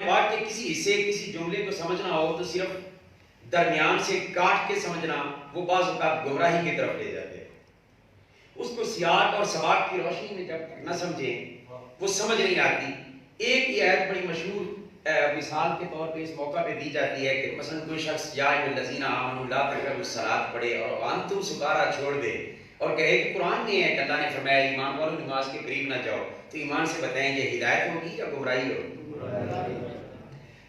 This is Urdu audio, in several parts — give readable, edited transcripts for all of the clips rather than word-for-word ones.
پاک کے کسی حصے کسی جملے کو سمجھنا ہو تو صرف درمیان سے کاٹ کے سمجھنا وہ بعض اوقات گمراہی کی طرف لے جاتے ہیں. اس کو سیاق اور سباق کی روشنی میں جب نہ سمجھیں وہ سمجھ نہیں آتی. ایک یہ آیت بڑی مشہور مثال کے طور پہ اس موقع پہ دی جاتی ہے کہ مثلا کوئی شخص یا الذین آمنوا لا تقربوا الصلاۃ پڑھے اور وانتم سکارا چھوڑ دے اور کہے کہ قرآن میں ہے کہ اللہ نے فرمایا ایمان والوں نماز کے قریب نہ جاؤ, تو ایمان سے بتائیں یہ ہدایت ہوگی یا گمراہی ہوگی؟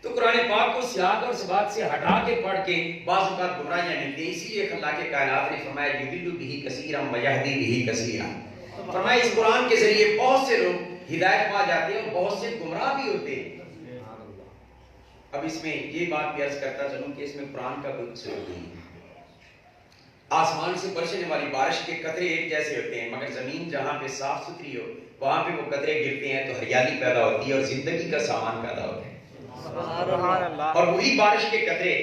تو قرآن پاک کو سیاق اور سباق سے ہٹا کے پڑھ کے بعض اوقات گمراہیاں ملتی ہیں. اسی لیے اللہ کے کائنات نے فرمایا یضل بہ کثیرا ویہدی بہ کثیرا, فرمایا اس قرآن کے ذریعے بہت سے لوگ ہدایت پا جاتے ہیں اور بہت سے گمراہ بھی ہوتے ہیں. اب اس میں یہ بات بھی عرض کرتا چلوں کہ اس میں قرآن کا کوئی قصور نہیں ہے. آسمان سے برسنے والی بارش کے قطرے ایک جیسے ہوتے ہیں, مگر زمین جہاں پہ صاف ستھری ہو وہاں پہ وہ قطرے گرتے ہیں تو ہریالی پیدا ہوتی ہے اور زندگی کا سامان پیدا ہوتا ہے. اور وہی بارش کے قطرے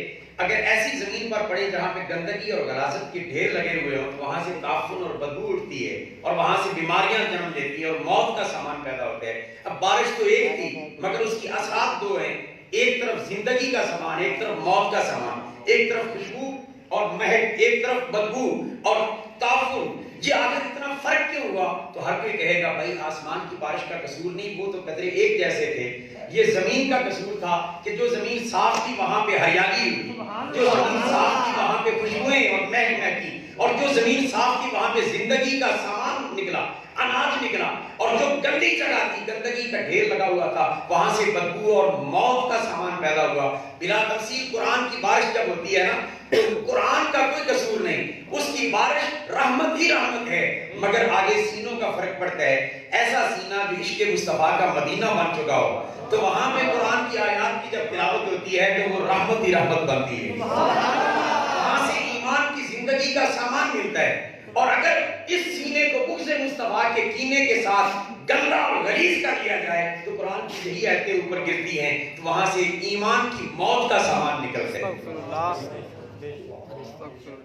اگر ایسی زمین پر پڑے جہاں پہ گندگی اور غلاظت کے ڈھیر لگے ہوئے ہوں تو وہاں سے تعفن اور بدبو اٹھتی ہے اور وہاں سے بیماریاں جنم لیتی ہیں اور موت کا سامان پیدا ہوتا ہے. اب بارش تو ایک تھی مگر اس کی اثرات دو ہیں, ایک طرف زندگی کا سامان, ایک طرف موت کا سامان, ایک طرف خوشبو اور مہک, ایک طرف بدبو اور تعفن. یہ آخر اتنا فرق کیوں ہوا؟ تو ہر کوئی کہے گا بھائی آسمان کی بارش کا قصور نہیں, وہ تو قطرے ایک جیسے تھے. یہ زمین کا قصور تھا کہ جو زمین صاف تھی وہاں پہ ہریالی ہوئی, جو زمین صاف تھی وہاں پہ خوشبوئیں اور مہک مہکی, اور جو زمین صاف تھی وہاں پہ زندگی کا سامان نکلا, اناج نکلا. اور جو گندی جگہ تھی, گندگی کا ڈھیر لگا ہوا تھا, وہاں سے بدبو اور موت کا سامان پیدا ہوا. بلا تفصیل قرآن کی بارش جب ہوتی ہے نا تو قرآن کا کوئی قصور نہیں, اس کی بارش رحمت ہی رحمت ہے, مگر آگے سینوں کا فرق پڑتا ہے. ایسا سینہ جو عشق مصطفیٰ کا مدینہ بن چکا ہو تو وہاں پہ قرآن کی آیات کی جب تلاوت ہوتی ہے تو وہ رحمت ہی رحمت بنتی ہے, وہاں سے ایمان کی زندگی کا سامان ملتا ہے. اور اگر اس سینے کو بغض مصطفیٰ کے کینے کے ساتھ گندا اور غلیظ کر لیا جائے تو قرآن کی یہی آیتیں اوپر گرتی ہیں تو وہاں سے ایمان کی موت کا سامان نکلتا ہے.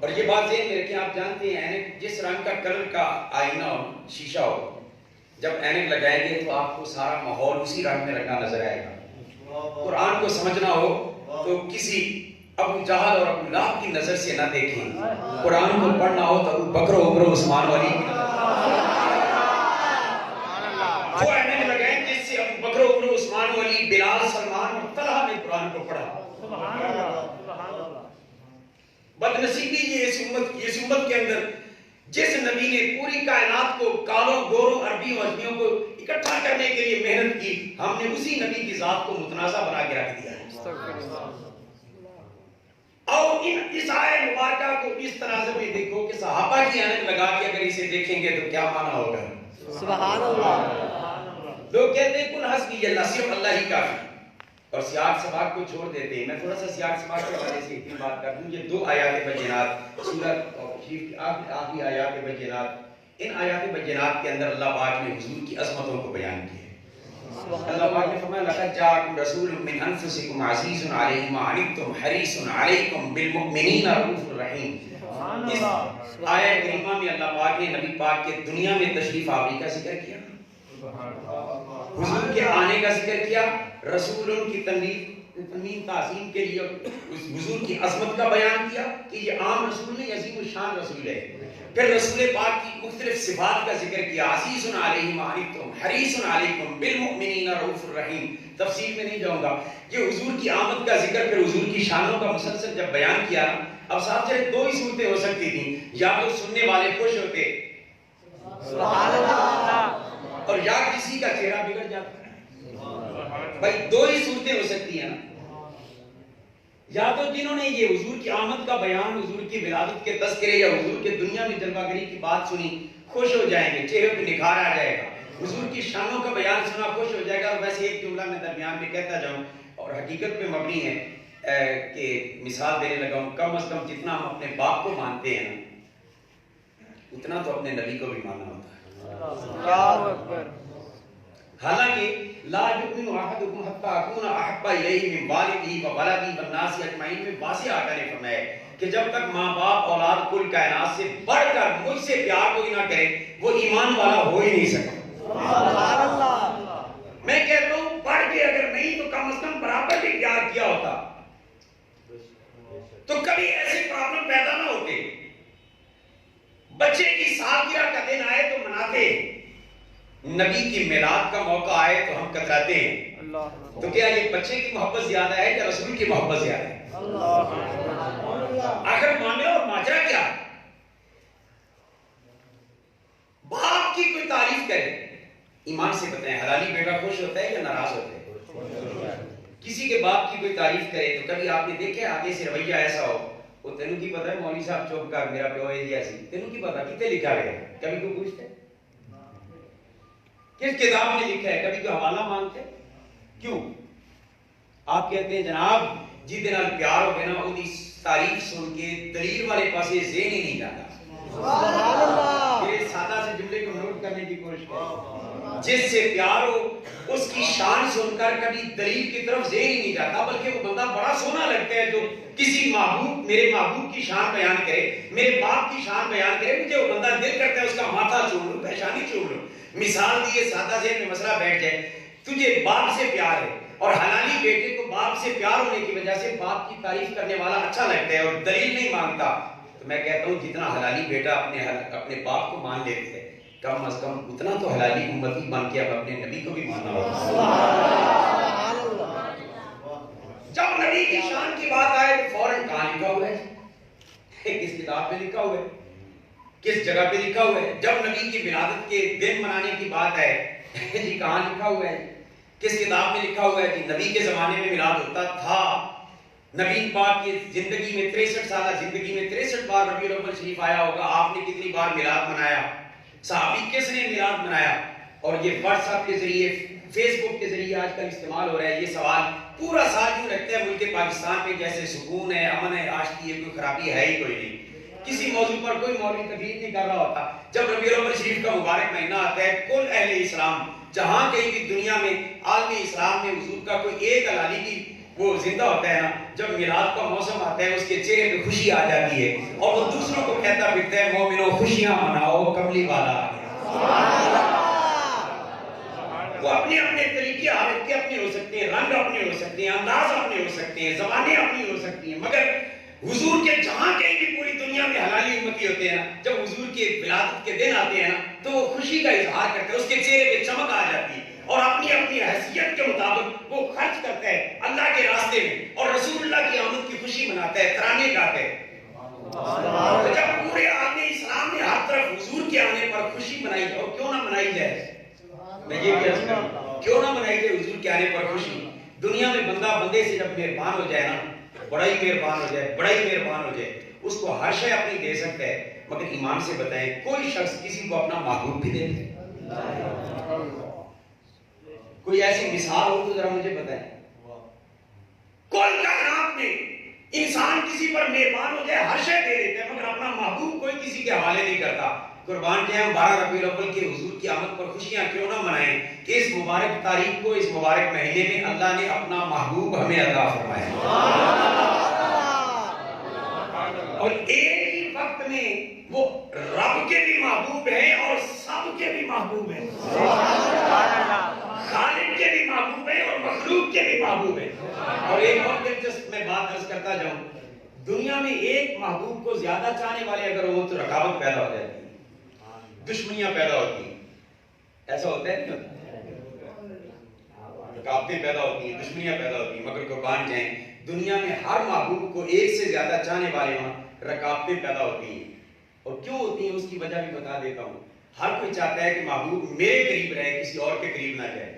اور یہ بات ذہن میں رکھیں, آپ جانتے ہیں اینک جس رنگ کا کلر کا آئینہ ہو, شیشہ ہو, جب اینک لگائیں گے تو آپ کو سارا ماحول اسی رنگ میں رنگا نظر آئے گا. قرآن کو سمجھنا ہو تو کسی ابو جہل اور ابو لہب کی نظر سے نہ دیکھیں, قرآن کو پڑھنا ہو تو ابو بکر و عمر و عثمان والی کی وہ اینک لگائیں جس سے ابو بکر و عمر و عثمان والی, بلال, سلمان اور طلحہ نے قرآن کو پڑھا. بدنصیبی یہ اس امت کے اندر جس نبی نے پوری کائنات کو کالوں گوروں عربیوں عجمیوں کو اکٹھا کرنے کے لیے محنت کی, ہم نے اسی نبی کی ذات کو متنازع بنا کے رکھ دیا ہے. اور اس آیت مبارکہ کو اس تناظر میں دیکھو کہ صحابہ کی اینک لگا کے اگر اسے دیکھیں گے تو کیا معنی ہوگا. سبحان اللہ. لوگ کہتے ہیں کن حسبی اللہ, صرف اللہ ہی کافی, اور سیاق سباق کو چھوڑ دیتے ہیں. میں تھوڑا سا سیاق سباق کے حوالے سے اتنی بات کر دوں. یہ 2 آیات بینات سورۃ شریف کی آخری آیات بینات, ان آیات بینات کے اندر اللہ پاک نے حضور کی عظمتوں کو بیان کیا ہے. اللہ پاک نے فرمایا لقد جاءکم رسول من انفسکم عزیز علیہ ما عنتم حریص علیکم بالمؤمنین رؤوف رحیم. اس آیت کریمہ میں اللہ پاک نے نبی پاک کے دنیا میں تشریف آوری کا ذکر کیا, حضور کے آنے کا ذکر کیا, رسول کی تنوین تعظیم کے لیے حضور کی عظمت کا بیان کیا کہ یہ عام رسول نہیں, عظیم الشان رسول ہے. پھر رسول پاک کی مختلف صفات کا ذکر کیا, عزیز علیہ ما عنتم حریص علیکم بالمؤمنین رؤوف الرحیم. تفصیل میں نہیں جاؤں گا. یہ حضور کی آمد کا ذکر پھر حضور کی شانوں کا مسلسل جب بیان کیا, اب صاحب چاہے 2 ہی صورتیں ہو سکتی تھیں, یا تو سننے والے خوش ہوتے سبحان اللہ, اور یا کسی کا چہرہ بگڑ جاتا. بھائی 2 ہی صورتیں ہو سکتی ہیں نا, یا تو جنہوں نے یہ حضور کی آمد کا بیان, حضور کی ولادت کے تذکرے یا حضور کے دنیا میں جلوہ گری کی بات سنی, خوش ہو جائیں گے, چہرے پہ نکھار آ جائے گا. حضور کی شانوں کا بیان سنا, خوش ہو جائے گا. اور ویسے ایک جملہ میں درمیان میں کہتا جاؤں اور حقیقت پہ مبنی ہے کہ مثال دینے لگا ہوں, کم از کم جتنا ہم اپنے باپ کو مانتے ہیں اتنا تو اپنے نبی کو بھی ماننا ہوتا ہے. حالانکہ لا یؤمن احدکم حتی اکون احب الیہ من والدہ وولدہ والناس اجمعین میں واضح آقا نے فرمایا کہ جب تک ماں باپ اولاد کل کائنات سے بڑھ کر مجھ سے پیار کوئی نہ کرے وہ ایمان والا ہو ہی نہیں سکتا. سبحان اللہ. میں کہتا ہوں بڑھ کے اگر نہیں تو کم از کم برابر تو کبھی ایسی پرابلم پیدا نہ ہوتے. بچے کی سالگرہ کا دن آئے تو مناتے ہیں, نبی کی میلاد کا موقع آئے تو ہم کتراتے ہیں. تو کیا یہ بچے کی محبت زیادہ ہے یا رسول کی محبت زیادہ ہے؟ آخر معاملہ اور ماجرا کیا ہے؟ باپ کی کوئی تعریف کرے, ایمان سے بتائیں حلالی بیٹا خوش ہوتا ہے یا ناراض ہوتا ہے؟ کسی کے باپ کی کوئی تعریف کرے تو کبھی آپ نے دیکھے آگے سے رویہ ایسا ہو, وہ تینوں کی پتہ ہے مولوی صاحب چوپ کر میرا پیو ہے ایسی, تینوں کی پتہ کتنے لکھا گیا ہے؟ کبھی کوئی پوچھتے ہے کس کتاب میں لکھا ہے؟ کبھی کوئی حوالہ مانگتے ہیں؟ کیوں؟ آپ کہتے ہیں جناب جی دے نال پیار ہو گیا نا وہ تعریف سن کے دلیل والے پاسے ذہن ہی نہیں جاتا. یہ سادہ سے جملے کو نوٹ کرنے کی کوشش کریں. جس سے پیار ہو اس کی شان سن کر کبھی دلیل کی طرف ذہن ہی نہیں جاتا, بلکہ وہ بندہ بڑا سونا لگتا ہے جو کسی محبوب, میرے محبوب کی شان بیان کرے, میرے باپ کی شان بیان کرے, مجھے وہ بندہ دل کرتا ہے اس کا ماتھا چوم لوں, پیشانی چوم لوں. مثال دیے سادہ ذہن میں مسئلہ بیٹھ جائے, تجھے باپ سے پیار ہے اور حلالی بیٹے کو باپ سے پیار ہونے کی وجہ سے باپ کی تعریف کرنے والا اچھا لگتا ہے اور دلیل نہیں مانگتا, تو میں کہتا ہوں جتنا حلالی بیٹا اپنے باپ کو مان لیتے ہیں, کم از کم اتنا تو حلالی امتی بن کے اب اپنے نبی کو بھی ماننا ہوگا. جب نبی کی شان کی بات آئے تو فوراً کہاں لکھا ہوا ہے, کس کتاب میں لکھا ہوا ہے, کس جگہ پہ لکھا ہوا ہے؟ جب نبی کی ولادت کے دن منانے کی بات ہے جی کہاں لکھا ہوا ہے, کس کتاب میں لکھا ہوا ہے؟ جی نبی کے زمانے میں میلاد ہوتا تھا. نبی پاک کی زندگی میں 63 سالہ زندگی میں 63 بار ربیع الاول شریف آیا ہوگا. آپ نے کتنی بار میلاد منایا؟ صحابی کس نے میلاد منایا؟ اور یہ واٹس ایپ کے ذریعے, فیس بک کے ذریعے آج کل استعمال ہو رہا ہے. یہ سوال پورا سال یوں رکھتا ہے ملک پاکستان میں جیسے سکون ہے, امن ہے, آج کی یہ کوئی خرابی ہے ہی کوئی نہیں. کسی موضوع پر کوئی مولوی تقریر نہیں کر رہا ہوتا. جب ربیع الاول شریف کا مبارک مہینہ آتا ہے, کل اہل اسلام جہاں کہیں بھی دنیا میں عالمی اسلام میں حضور کا کوئی ایک حلالی کی وہ زندہ ہوتا ہے نا, جب میلاد کا موسم آتا ہے اس کے چہرے پہ خوشی آ جاتی ہے اور وہ دوسروں کو کہتا پھرتا ہے مومنو خوشیاں مناؤ کملی والا آ گیا. وہ اپنے اپنے طریقے حالت کے اپنے ہو سکتے ہیں, رنگ اپنے ہو سکتے ہیں, انداز اپنے ہو سکتے ہیں, زبانیں اپنی ہو سکتی ہیں, مگر حضور کے جہاں کہیں بھی پوری دنیا میں حلالی امتی ہوتے ہیں نا, جب حضور کے ولادت کے دن آتے ہیں نا تو وہ خوشی کا اظہار کرتے ہیں, اس کے چہرے پہ چمک آ جاتی ہے اور اپنی اپنی حیثیت کے مطابق وہ خرچ کرتا ہے اللہ کے راستے میں اور رسول اللہ کی آمد کی خوشی مناتا ہے, ترانے گاتا ہے. جب پورے عالم اسلام میں ہر طرف حضور کے آنے پر خوشی منائی جائے, اور کیوں نہ منائی جائے, میں یہ بھی عرض کروں کیوں نہ منائی جائے حضور کے آنے پر خوشی. دنیا میں بندہ بندے سے جب مہربان ہو جائے نا, بڑا ہی مہربان ہو جائے, بڑا ہی مہربان ہو جائے, اس کو ہر شے اپنی دے سکتا ہے, مگر ایمان سے بتائیں کوئی شخص کسی کو اپنا محبوب بھی دے دے؟ کوئی ایسی مثال ہو تو ذرا مجھے بتائیں. کوئی کائنات میں انسان کسی پر مہربان ہو جائے ہر شے دے دیتا ہے, مگر اپنا محبوب کوئی کسی کے حوالے نہیں کرتا. قربان جائیں ہم 12 ربیع الاول کے حضور کی آمد پر خوشیاں کیوں نہ منائیں کہ اس مبارک تاریخ کو, اس مبارک مہینے میں اللہ نے اپنا محبوب ہمیں عطا فرمایا. اور ایک ہی وقت میں وہ رب کے بھی محبوب ہیں اور سب کے بھی محبوب ہیں, خالق کے بھی محبوب ہیں اور مخلوق کے بھی محبوب ہیں. اور ایک اور دلچسپ میں بات عرض کرتا جاؤں, دنیا میں ایک محبوب کو زیادہ چاہنے والے اگر ہوں تو رقابت پیدا ہو جاتی ہے, دشمنیاں پیدا ہوتی ہیں. ایسا ہوتا ہے نہیں ہوتا؟ رقابتیں پیدا ہوتی ہیں, دشمنیاں پیدا ہوتی ہیں. مگر قربان جائیں دنیا میں ہر محبوب کو ایک سے زیادہ چاہنے والے ہوں, رقابتیں پیدا ہوتی ہیں. اور کیوں ہوتی ہیں اس کی وجہ بھی بتا دیتا ہوں. ہر کوئی چاہتا ہے کہ محبوب میرے قریب رہے, کسی اور کے قریب نہ جائے.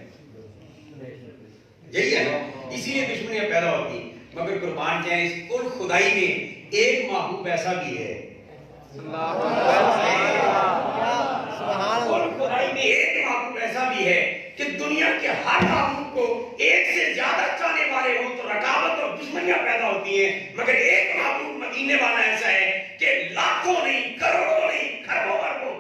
یہی ہے نا, اسی لیے دشمنیاں پیدا ہوتی ہیں. مگر قربان جائیں اس کل خدائی میں ایک محبوب ایسا بھی ہے, اور خدائی میں ایک محبوب ایسا بھی ہے کہ دنیا کے ہر محبوب کو ایک سے زیادہ چاہنے والے ہوں تو رقابت اور دشمنیاں پیدا ہوتی ہیں. مگر ایک محبوب مدینے والا ایسا ہے کہ لاکھوں نہیں, کروڑوں نہیں, کھربوں اربوں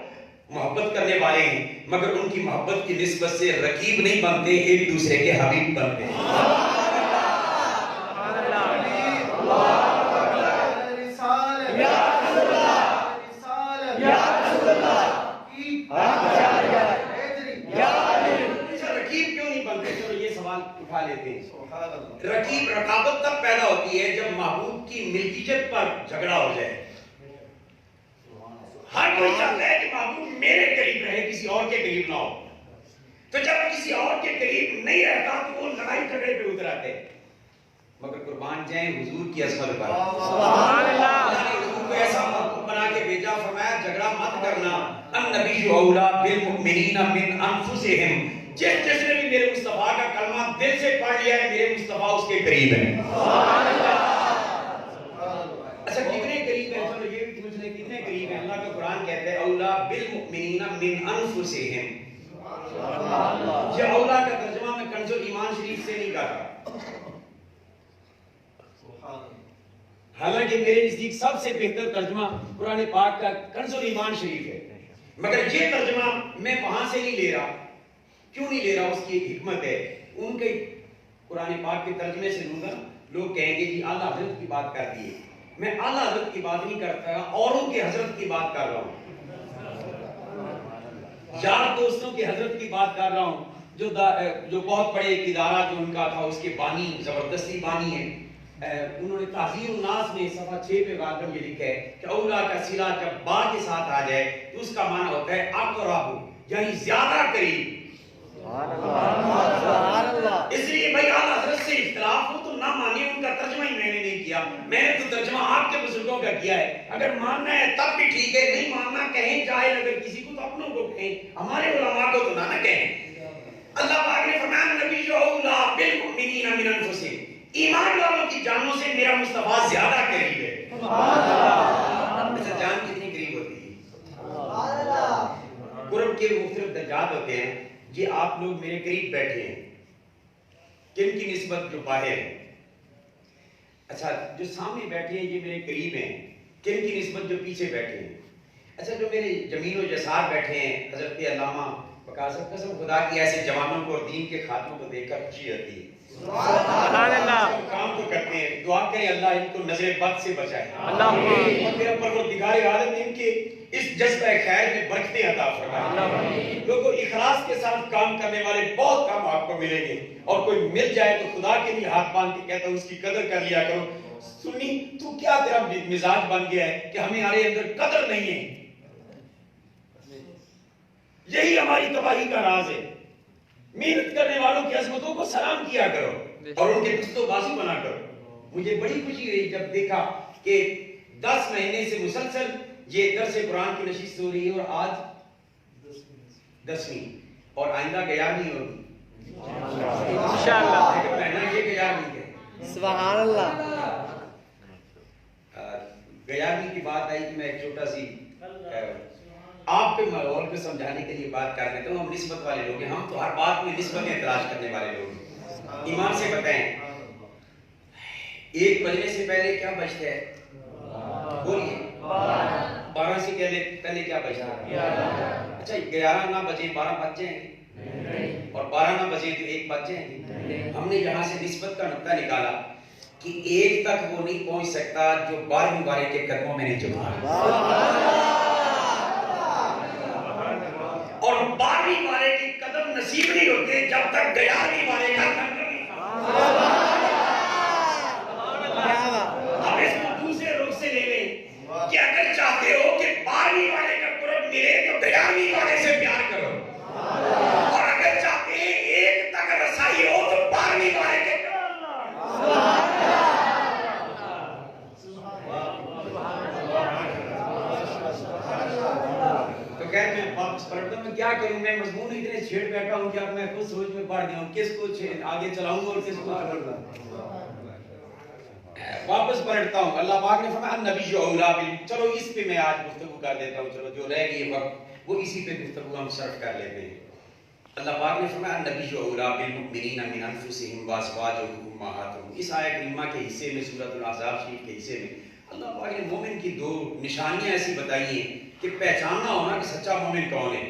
محبت کرنے والے ہیں, مگر ان کی محبت کی نسبت سے رقیب نہیں بنتے, ایک دوسرے کے حبیب بنتے ہیں. سوال اٹھا لیتے ہیں. رقیب رقابت تب پیدا ہوتی ہے جب محبوب کی ملکیت پر جھگڑا ہو جائے. ہر کوئی چاہتا ہے کہ محبوب میرے قریب رہے, کسی اور کے قریب نہ ہو. تو جب کسی اور کے قریب نہیں رہتا تو وہ لڑائی جھگڑے پہ اتر آتے. مگر قربان جائیں حضور کی عظمت پر. سبحان اللہ. اللہ نے حضور کو ایسا محبوب بنا کے بھیجا, فرمایا جھگڑا مت کرنا. النبی اولیٰ بالمؤمنین من انفسہم. جس نے بھی میرے مصطفیٰ کا کلمہ دل سے پڑھ لیا ہے, میرے مصطفیٰ اس کے قریب ہے. سبحان اللہ. اچھا کتنے قریب ہیں, چلو یہ بھی سمجھ لیں کتنے قریب ہیں. اللہ کا قرآن کہتا ہے اولیٰ بالمؤمنین من انفسہم. یہ اولیٰ کا ترجمہ میں کنز ایمان شریف سے نہیں کر رہا, حالانکہ میرے نزدیک سب سے بہتر ترجمہ قرآن پاک کا کنز ایمان شریف ہے. مگر یہ ترجمہ میں وہاں سے نہیں لے رہا. کیوں نہیں لے رہا, اس کی ایک حکمت ہے. ان کے قرآن پاک کے ترجمے سے لوں گا, لوگ کہیں گے جی اعلیٰ حضرت کی بات کر دی ہے. میں اعلیٰ حضرت کی بات نہیں کرتا, اوروں کے حضرت کی بات کر رہا ہوں, یار دوستوں کی حضرت کی بات کر رہا ہوں, جو بہت بڑے ایک ادارہ جو ان کا تھا, اس کے بانی زبردستی بانی ہیں. انہوں نے تحذیر الناس میں صفحہ 6 پہ غالباً یہ لکھا ہے کہ اولیٰ کا صلہ جب با کے ساتھ آ جائے تو اس کا معنی ہوتا ہے اقرب, یعنی زیادہ قریب. اس لیے بھائی اعلیٰ حضرت سے اختلاف ہو تو نہ مانیے, ان کا ترجمہ ہی میں نے نہیں کیا, میں نے تو ترجمہ آپ کے بزرگوں کا کیا ہے. اگر ماننا ہے تب بھی ٹھیک ہے, نہیں ماننا کہیں جاہل اگر کسی کو تو اپنوں کو کہیں, ہمارے علماء کو تو نہ کہیں. اللہ پاک نے فرمایا نبی اولیٰ بالمؤمنین من انفسہم. ایمان والوں کی جانوں سے میرا مصطفیٰ زیادہ قریب ہے. اچھا جان کتنی قریب ہوتی ہے؟ قرب کے مختلف درجات ہوتے ہیں. یہ آپ لوگ میرے قریب بیٹھے ہیں, کن کی نسبت جو باہر ہیں. اچھا جو سامنے بیٹھے ہیں یہ میرے قریب ہیں, کن کی نسبت جو پیچھے بیٹھے ہیں. اچھا جو میرے جمین و جسار بیٹھے ہیں, حضرت علامہ وقاصت قسم خدا کی ایسے جوانوں کو اور دین کے خاتموں کو دیکھ کر خوشی ہوتی ہے. سبحان اللہ. کام تو کرتے ہیں, دعا کریں اللہ ان کو نظر بد سے بچائے. اللہ اور میرا پروردگار عالم ان کے اس جذبہ خیر میں برکتیں عطا فرمائے. لوگوں اخلاص کے ساتھ کام کرنے والے بہت کام آپ کو ملیں گے, اور کوئی مل جائے تو خدا کے لیے ہاتھ باندھ کے کہتا ہوں اس کی قدر کر لیا کرو. سنی تو کیا تیرا مزاج بن گیا ہے کہ ہمارے اندر قدر نہیں ہے. یہی ہماری تباہی کا راز ہے. محنت کرنے والوں کی عظمتوں کو سلام کیا کرو اور ان کے دستوں بازو بنا کرو. مجھے بڑی خوشی ہوئی جب دیکھا کہ 10 مہینے سے مسلسل یہ درس قرآن کی نشست ہو رہی ہے, اور آج 10ویں اور آئندہ 11ویں ہوگی انشاءاللہ. مہینہ یہ 11ویں ہے. سبحان اللہ. 11ویں کی بات آئی کہ میں ایک چھوٹا سی آپ کے ماحول کو سمجھانے کے لیے بات کر دیتا ہوں. ہم نسبت والے لوگ ہیں, ہم تو ہر بات میں نسبتیں تلاش کرنے والے لوگ ہیں. ایمان سے بتائیں 1 بجنے سے پہلے کیا بجتا ہے؟ بولیے. 12 سے پہلے کیا بجتا ہے؟ اچھا 11 نہ بجے 12 بج جائیں گے, اور 12 نہ بجے تو 1 بج جائیں گے. ہم نے یہاں سے نسبت کا نقطہ نکالا کہ 1 تک وہ نہیں پہنچ سکتا جو 12ویں والے کے قدموں میں نہیں جھکا, اور 12ویں والے کی قدم نصیب نہیں ہوتے جب تک 11ویں والے کا قدم نہیں. اب اس کو دوسرے رخ سے لے لیں کہ اگر چاہتے ہو کہ 12ویں والے کا قرب ملے تو 11ویں والے سے پیار کرو, اور اگر چاہتے ہیں 1 تک رسائی ہو تو 12ویں والے کے میں کیا کروں. میں مضمون اتنے چھیڑ بیٹھا ہوں کہ اب میں خود سوچ میں پڑ گیا ہوں کس کو آگے چلاؤں اور کس کو چھوڑوں. واپس پلٹتا ہوں. اللہ پاک نے فرمایا النبی اولیٰ بال. چلو اس پہ میں آج گفتگو کر دیتا ہوں. چلو جو رہ گئی وقت وہ اسی پہ گفتگو ہم صرف کر لیتے ہیں. اللہ پاک نے فرمایا النبی اولیٰ بالمؤمنین من انفسہم وازواجہ امہاتہم. اس آیت کریمہ کے حصے میں سورۃ الاحزاب شریف کے حصے میں اللہ پاک نے مومن کی 2 نشانیاں ایسی بتائی ہیں کہ پہچاننا ہونا کہ سچا مومن کون ہے.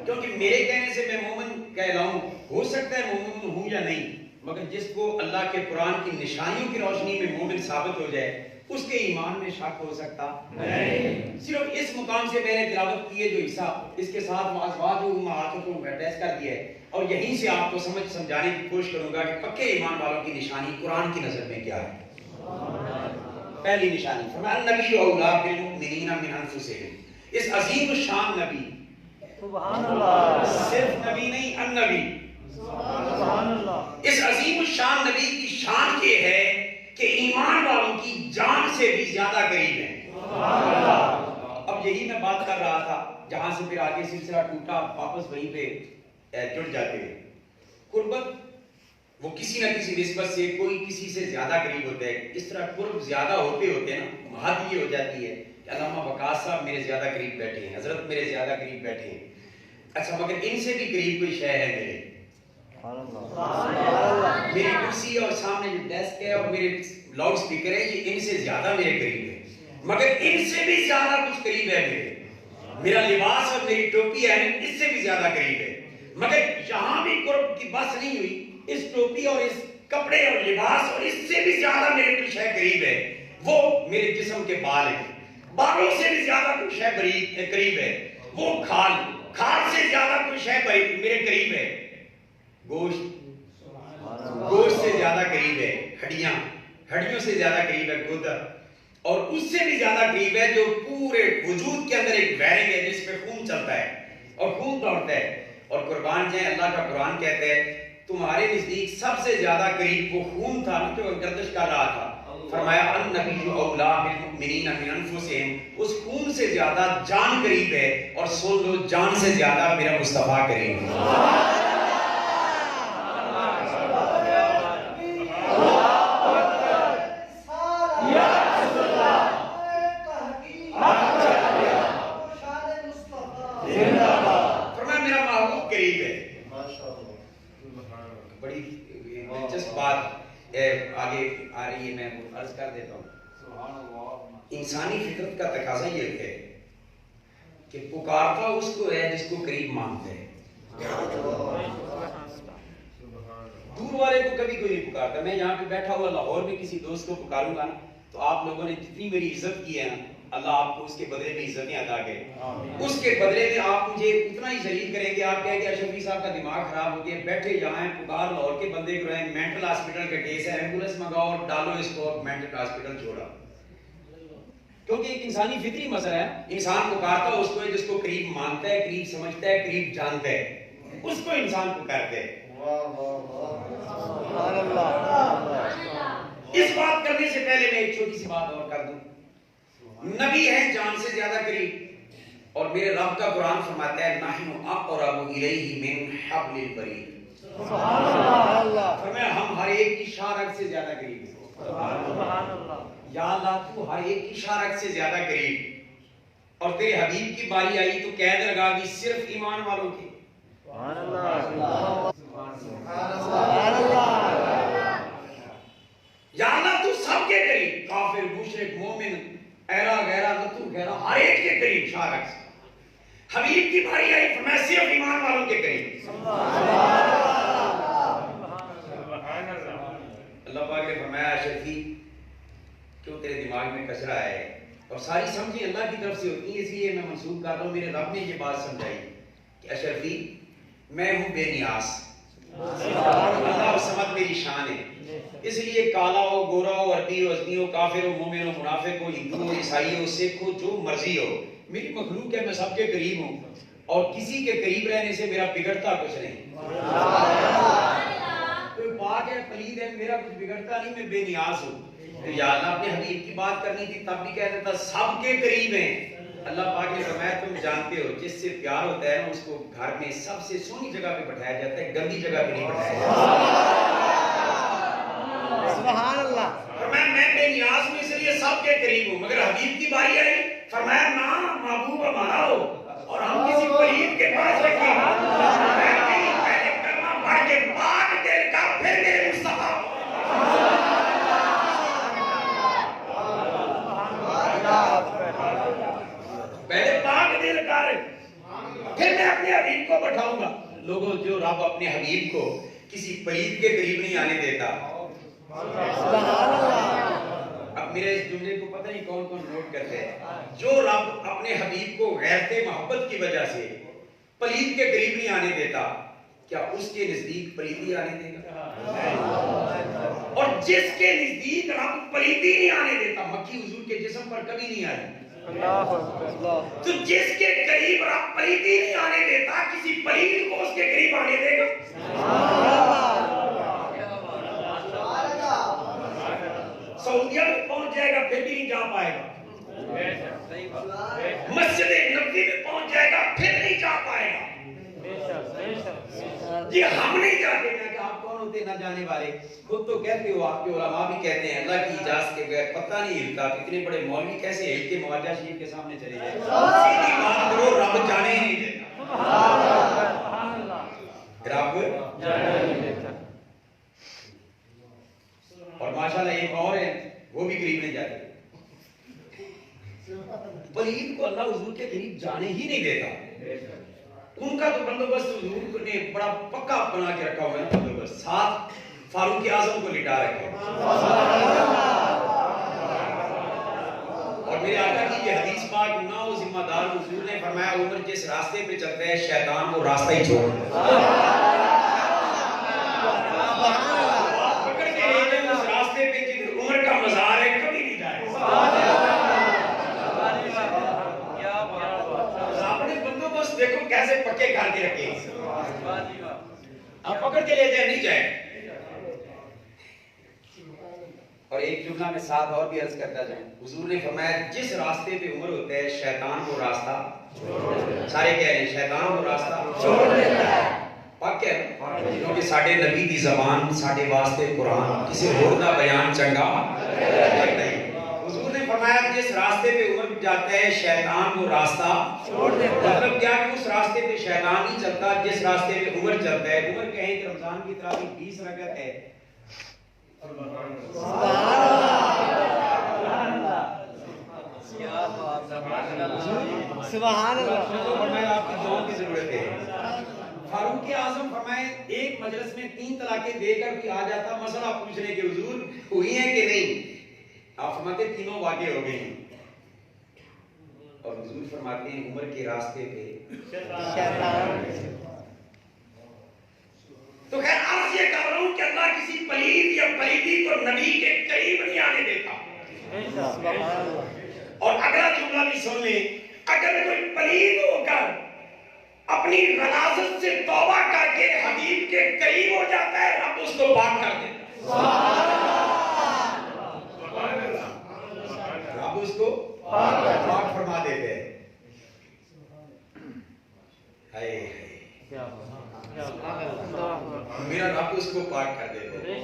کیونکہ میرے کہنے سے میں مومن کہلاؤں, ہو سکتا ہے مومن ہوں یا نہیں, مگر جس کو اللہ کے قرآن کی نشانیوں کی روشنی میں مومن ثابت ہو جائے اس کے ایمان میں شک ہو سکتا نہیں. صرف اس مقام سے میں نے تلاوت کی ہے جو حصہ اس کے ساتھ واضح امہاتکم کو ٹیسٹ کر دیا ہے اور یہیں سے آپ کو سمجھانے کی کوشش کروں گا کہ پکے ایمان والوں کی نشانی قرآن کی نظر میں کیا ہے. پہلی نشانی فرمایا نبی اولا بالمؤمنین من انفسہم. اس عظیم الشان نبی سبحان اللہ صرف نبی نہیں النبی سبحان اللہ. اس عظیم الشان نبی کی شان یہ ہے کہ ایمان والوں کی جان سے بھی زیادہ قریب ہے. سبحان اللہ. اب یہی میں بات کر رہا تھا جہاں سے پھر آگے سلسلہ ٹوٹا واپس وہیں پہ جڑ جاتے ہیں. قربت وہ کسی نہ کسی نسبت سے کوئی کسی سے زیادہ قریب ہوتا ہے. اس طرح قرب زیادہ ہوتے ہوتے نا حد یہ ہو جاتی ہے کہ علامہ وقاص صاحب میرے زیادہ قریب بیٹھے ہیں, حضرت میرے زیادہ قریب بیٹھے ہیں. اچھا مگر ان سے بھی قریب کوئی شے ہے میرے, میری کرسی اور سامنے جو ڈیسک ہے اور میرے لاؤڈ سپیکر ہے یہ ان سے زیادہ میرے قریب ہے, مگر ان سے بھی زیادہ کچھ قریب ہے میرے. میرا لباس اور میری ٹوپی ہے اس سے بھی زیادہ قریب ہے, مگر یہاں بھی قرب کی بات نہیں ہوئی. اس ٹوپی اور اس کپڑے اور لباس اور اس سے بھی زیادہ میرے کچھ ہے قریب ہے, وہ میرے جسم کے بال ہیں. بالوں سے بھی زیادہ کچھ ہے قریب ہے, وہ کھال سے زیادہ کچھ ہے میرے قریب ہے. گوشت سے زیادہ قریب ہے ہڈیوں سے زیادہ قریب ہے گردہ, اور اس سے بھی زیادہ قریب ہے جو پورے وجود کے اندر ایک ویرنگ ہے جس پہ خون چلتا ہے اور خون دوڑتا ہے. اور قربان جائیں اللہ کا قرآن کہتا ہے تمہارے نزدیک سب سے زیادہ قریب وہ خون تھا جو گردش کر رہا تھا. فرمایا النبی اولا بالمؤمنین من انفسہم. اس خون سے زیادہ جان قریب ہے, اور سن لو جان سے زیادہ میرا مصطفیٰ قریب ہے. بڑی دلچسپ بات آگے آ رہی ہے, میں عرض کر دیتا ہوں. انسانی فطرت کا تقاضا یہ ہے کہ پکارتا اس کو ہے جس کو قریب مانتے ہیں. دور والے کو کبھی کوئی نہیں پکارتا. میں یہاں پہ بیٹھا ہوا لاہور میں کسی دوست کو پکاروں گا نا تو آپ لوگوں نے جتنی میری عزت کی ہے نا اللہ آپ کو اس کے بدلے میں عزتیں عطا کرے. اس کے بدلے میں آپ مجھے اتنا ہی ذلیل کریں گے. آپ کہیں گے اشرفی صاحب کا دماغ خراب ہو گیا, بیٹھے جہاں ہیں پکار لاہور کے بندے کو رہے, مینٹل ہاسپٹل کا کیس ہے, ایمبولینس منگاؤ اور ڈالو اس کو مینٹل ہاسپٹل چھوڑا. کیونکہ ایک انسانی فطری مسئلہ ہے. انسان پکارتا اس کو ہے جس کو قریب مانتا ہے, قریب سمجھتا ہے, قریب جانتا ہے, اس کو انسان پکارتے ہے. اس بات کرنے سے پہلے میں ایک چھوٹی سی بات اور کر دوں. نبی ہے جان سے زیادہ قریب, اور میرے رب کا قرآن فرماتا ہے نحن اقرب الیہ من حبل الورید. سبحان اللہ. فرمایا ہم ہر ایک کی شارک سے زیادہ قریب ہیں. سبحان اللہ. یا اللہ تو ہر ایک کی شارک سے زیادہ قریب, اور تیرے حبیب کی باری آئی تو قید لگا دی صرف ایمان والوں کی. سبحان اللہ. سبحان اللہ. یا اللہ تو سب کے قریب, کافر مشرک مومن ایرا غیرہ لطو غیرہ ہر ایک کے قریب شارک سے. حبیب کی باری آئی فرمایا صرف ایمان والوں کے قریب. اللہ پاک نے فرمایا اشرفی کیوں تیرے دماغ میں کچرا ہے, اور ساری سمجھیں اللہ کی طرف سے ہوتی ہیں, اس لیے میں منسوخ کر رہا ہوں. میرے رب نے یہ بات سمجھائی کہ اشرفی میں ہوں بے نیاز, اللہ و صمد میری شان ہے. اس لیے کالا ہو, گورا ہو, عربی ہو, اجمی ہو, کافر ہو, مومن ہو, منافق ہو, ہندو ہو, عیسائی ہو, سکھ ہو, جو مرضی ہو, میری مخلوق ہے, میں سب کے قریب ہوں, اور کسی کے قریب رہنے سے میرا بگڑتا کچھ نہیں. کوئی پاک ہے, پلید ہے, میرا کچھ بگڑتا نہیں, میں بے نیاز ہوں. تو یا اللہ اپنے حبیب کی بات کرنی تھی تب بھی کہہ دیتا سب کے قریب ہیں. اللہ پاک نے فرمایا تم جانتے ہو جس سے پیار ہوتا ہے نا اس کو گھر میں سب سے سونی جگہ پہ بٹھایا جاتا ہے, گندی جگہ پہ نہیں بٹھایا جاتا. سبحان اللہ. فرمایا میں بے نیاز ہوں اس لیے سب کے قریب ہوں, مگر حبیب کی باری آئی فرمایا نہ محبوب ہمارا ہو اور ہم کسی قریب کے پاس رکھیں. پہلے کلمہ پڑھ کے بعد دل کا پھر میرے مصطفیٰ. پہلے پاک دل کر پھر میں اپنے حبیب کو بٹھاؤں گا. لوگوں جو رب اپنے حبیب کو کسی پلید کے قریب نہیں آنے دیتا, اب میرے اس جملے کو پتہ نہیں کون کون نوٹ کرتے ہیں. جو رب اپنے حبیب کو غیرت محبت کی وجہ سے پلید کے قریب نہیں آنے دیتا، کیا اس کے نزدیک پلیدی آنے دے گا؟ اور جس کے نزدیک رب پلیدی نہیں آنے دیتا، مکھی حضور کے جسم پر کبھی نہیں آئی، تو جس کے قریب رب پلیدی نہیں آنے دیتا، کسی پلید کو اس کے قریب آنے دے گا؟ سعودیہ میں پہنچ جائے گا پھر بھی نہیں جا پائے گا، مسجد نبوی میں پہنچ جائے گا پھر نہیں جا پائے گا. یہ ہم نہیں چاہتے کہ آپ کون ہوتے نہ جانے والے. خود تو کہتے ہو، آپ کے علماء بھی کہتے ہیں اللہ کی اجازت کے بغیر پتہ نہیں ہلتا. اتنے بڑے مولوی کیسے ہل کے مواجہ شریف کے سامنے چلے جائیں؟ سیدھی بات کرو، رب جانے ہی نہیں دیتا. رب جانے نہیں دیتا. اور ماشاءاللہ ایک اور ہے، وہ بھی قریب نہیں جاتے. پلید کو اللہ حضور کے قریب جانے ہی نہیں دیتا. ان کا تو بندوبست حضور نے بڑا پکا بنا کے رکھا ہوا ہے. بندوبست ساتھ فاروق اعظم کو لٹا رکھے. اور میرے آقا کی یہ حدیث پاک نہ ہو ذمہ دار، حضور نے فرمایا عمر جس راستے پہ چلتا ہے شیطان وہ راستہ ہی چھوڑ دیتا ہے. پکڑ کے لے جائیں اس راستے پہ جدھر عمر کا مزار ہے، کبھی نہیں جائے. دیکھو کیسے پکے کر کے رکھے، آپ پکڑ کے لے جائیں نہیں جائیں. اور ایک جملہ میں ساتھ اور بھی عرض کرتا جاؤں. حضور نے فرمایا جس راستے پہ عمر ہوتا ہے شیطان وہ راستہ، سارے کہہ رہے ہیں شیطان وہ راستہ چھوڑ دیتا ہے. پک ہے کیونکہ ساڈے نبی دی زبان ساڈے واسطے قرآن، کسی اور دا بیان چنگا نہیں. فرمایا جس راستے پہ عمر جاتا ہے شیطان وہ راستہ چھوڑ دیتا ہے. مطلب کیا کہ اس راستے پہ شیطان نہیں چلتا، جس راستے پہ عمر چلتا ہے. عمر کہیں کہ رمضان کی تراویح 20 رکعت ہے. سبحان اللہ. فرمایا آپ کی دعاؤں کی ضرورت ہے. فاروق اعظم فرمائے ایک مجلس میں 3 طلاقیں دے کر بھی آ جاتا مسئلہ پوچھنے کے حضور ہوئی ہیں کہ نہیں. آپ فرماتے تینوں واقع ہو گئے ہیں. اور حضور فرماتے ہیں عمر کے راستے پہ شیطان. تو خیر عرض یہ کر رہا ہوں کہ اللہ کسی پلید یا پلیدی کو نبی کے قریب نہیں آنے دیتا. اور اگلا جملہ بھی سن لیں، اگر کوئی پلید ہو کر اپنی غلاظت سے توبہ کر کے حبیب کے قریب ہو جاتا ہے، رب اس کو پاک کر دیتا. رب اس کو پاک فرما دیتے ہیں. میرا رب اس کو پاک کر دیتے ہیں.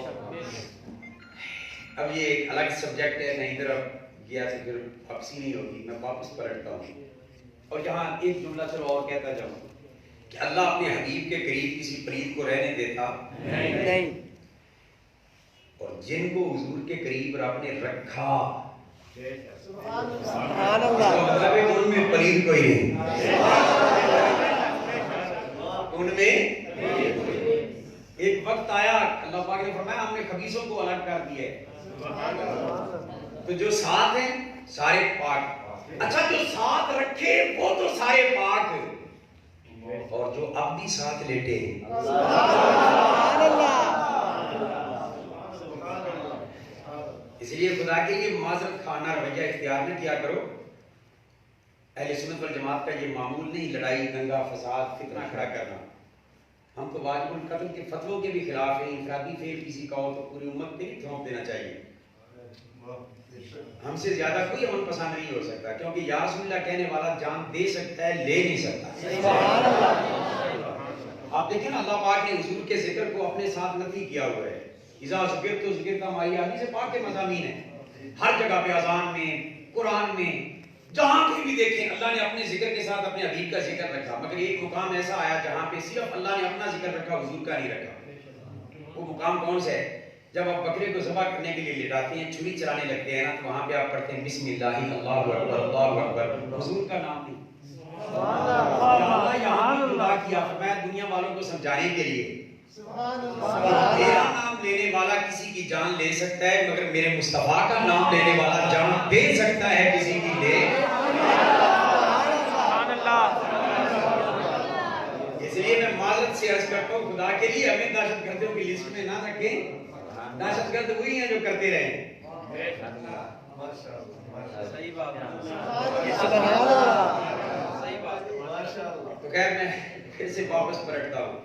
اب یہ ایک الگ سبجیکٹ ہے، نہیں طرف گیا تو پھر واپسی نہیں ہوگی، میں واپس پلٹتا ہوں. اور یہاں ایک جملہ چلو اور کہتا جاؤں کہ اللہ اپنے حبیب کے قریب کسی پلید کو رہنے دیتا نہیں. اور جن کو حضور کے قریب رب نے رکھا سبحان اللہ، مطلب ہے ان میں پلید کوئی نہیں. ان میں ایک وقت آیا اللہ پاک نے فرمایا ہم نے خبیثوں کو الگ کر دیا ہے. تو جو ساتھ ہیں سارے پاک. اچھا جو ساتھ رکھے وہ تو سارے پاک، اور جو اب بھی ساتھ لیٹے سبحان اللہ. اس لیے خدا کے لیے معذرت خانہ رویہ اختیار نہ کیا کرو. اہل سنت والجماعت کا یہ معمول نہیں لڑائی دنگا فساد فتنہ کھڑا کرنا. ہم تو واجب القتل کے فتووں کے بھی خلاف ہیں. انفرادی فعل کسی کا ہو تو پوری امت پہ نہیں تھوپ دینا چاہیے. ہم سے زیادہ کوئی امن پسند نہیں ہو سکتا، کیونکہ یا رسول اللہ کہنے والا جان دے سکتا ہے لے نہیں سکتا. آپ دیکھیں نا اللہ پاک نے حضور کے ذکر کو اپنے ساتھ نفی کیا ہوا ہے. اذا ذکر تو ذکر کا مائی حدیث پاک کے مضامین ہیں. ہر جگہ پہ اذان میں قرآن میں جہاں کہیں بھی دیکھیں اللہ نے اپنے ذکر کے ساتھ اپنے حبیب کا ذکر رکھا. مگر ایک مقام ایسا آیا جہاں پہ صرف اللہ نے اپنا ذکر رکھا حضور کا نہیں رکھا. وہ مقام کون سا ہے؟ جب آپ بکرے کو ذبح کرنے کے لیے لٹاتے ہیں چھری چلانے لگتے ہیں نا تو وہاں پہ آپ پڑھتے ہیں بسم اللہ اللہ اکبر اللہ اکبر، حضور کا نام نہیں. اللہ یہاں بھی خدا کیا فرمایا دنیا والوں کو سمجھانے کے لیے میرا نام لینے والا کسی کی جان لے سکتا ہے، مگر میرے مصطفیٰ کا نام لینے والا جان دے سکتا ہے کسی کی لے۔ اس لیے میں معذرت سے عرض کرتا ہوں، خدا کے لیے ہمیں دہشت گردوں کی لسٹ میں نہ رکھیں۔ دہشت گرد وہی ہیں جو کرتے رہیں۔ صحیح بات ہے۔ تو خیر میں پھر سے واپس پلٹتا ہوں،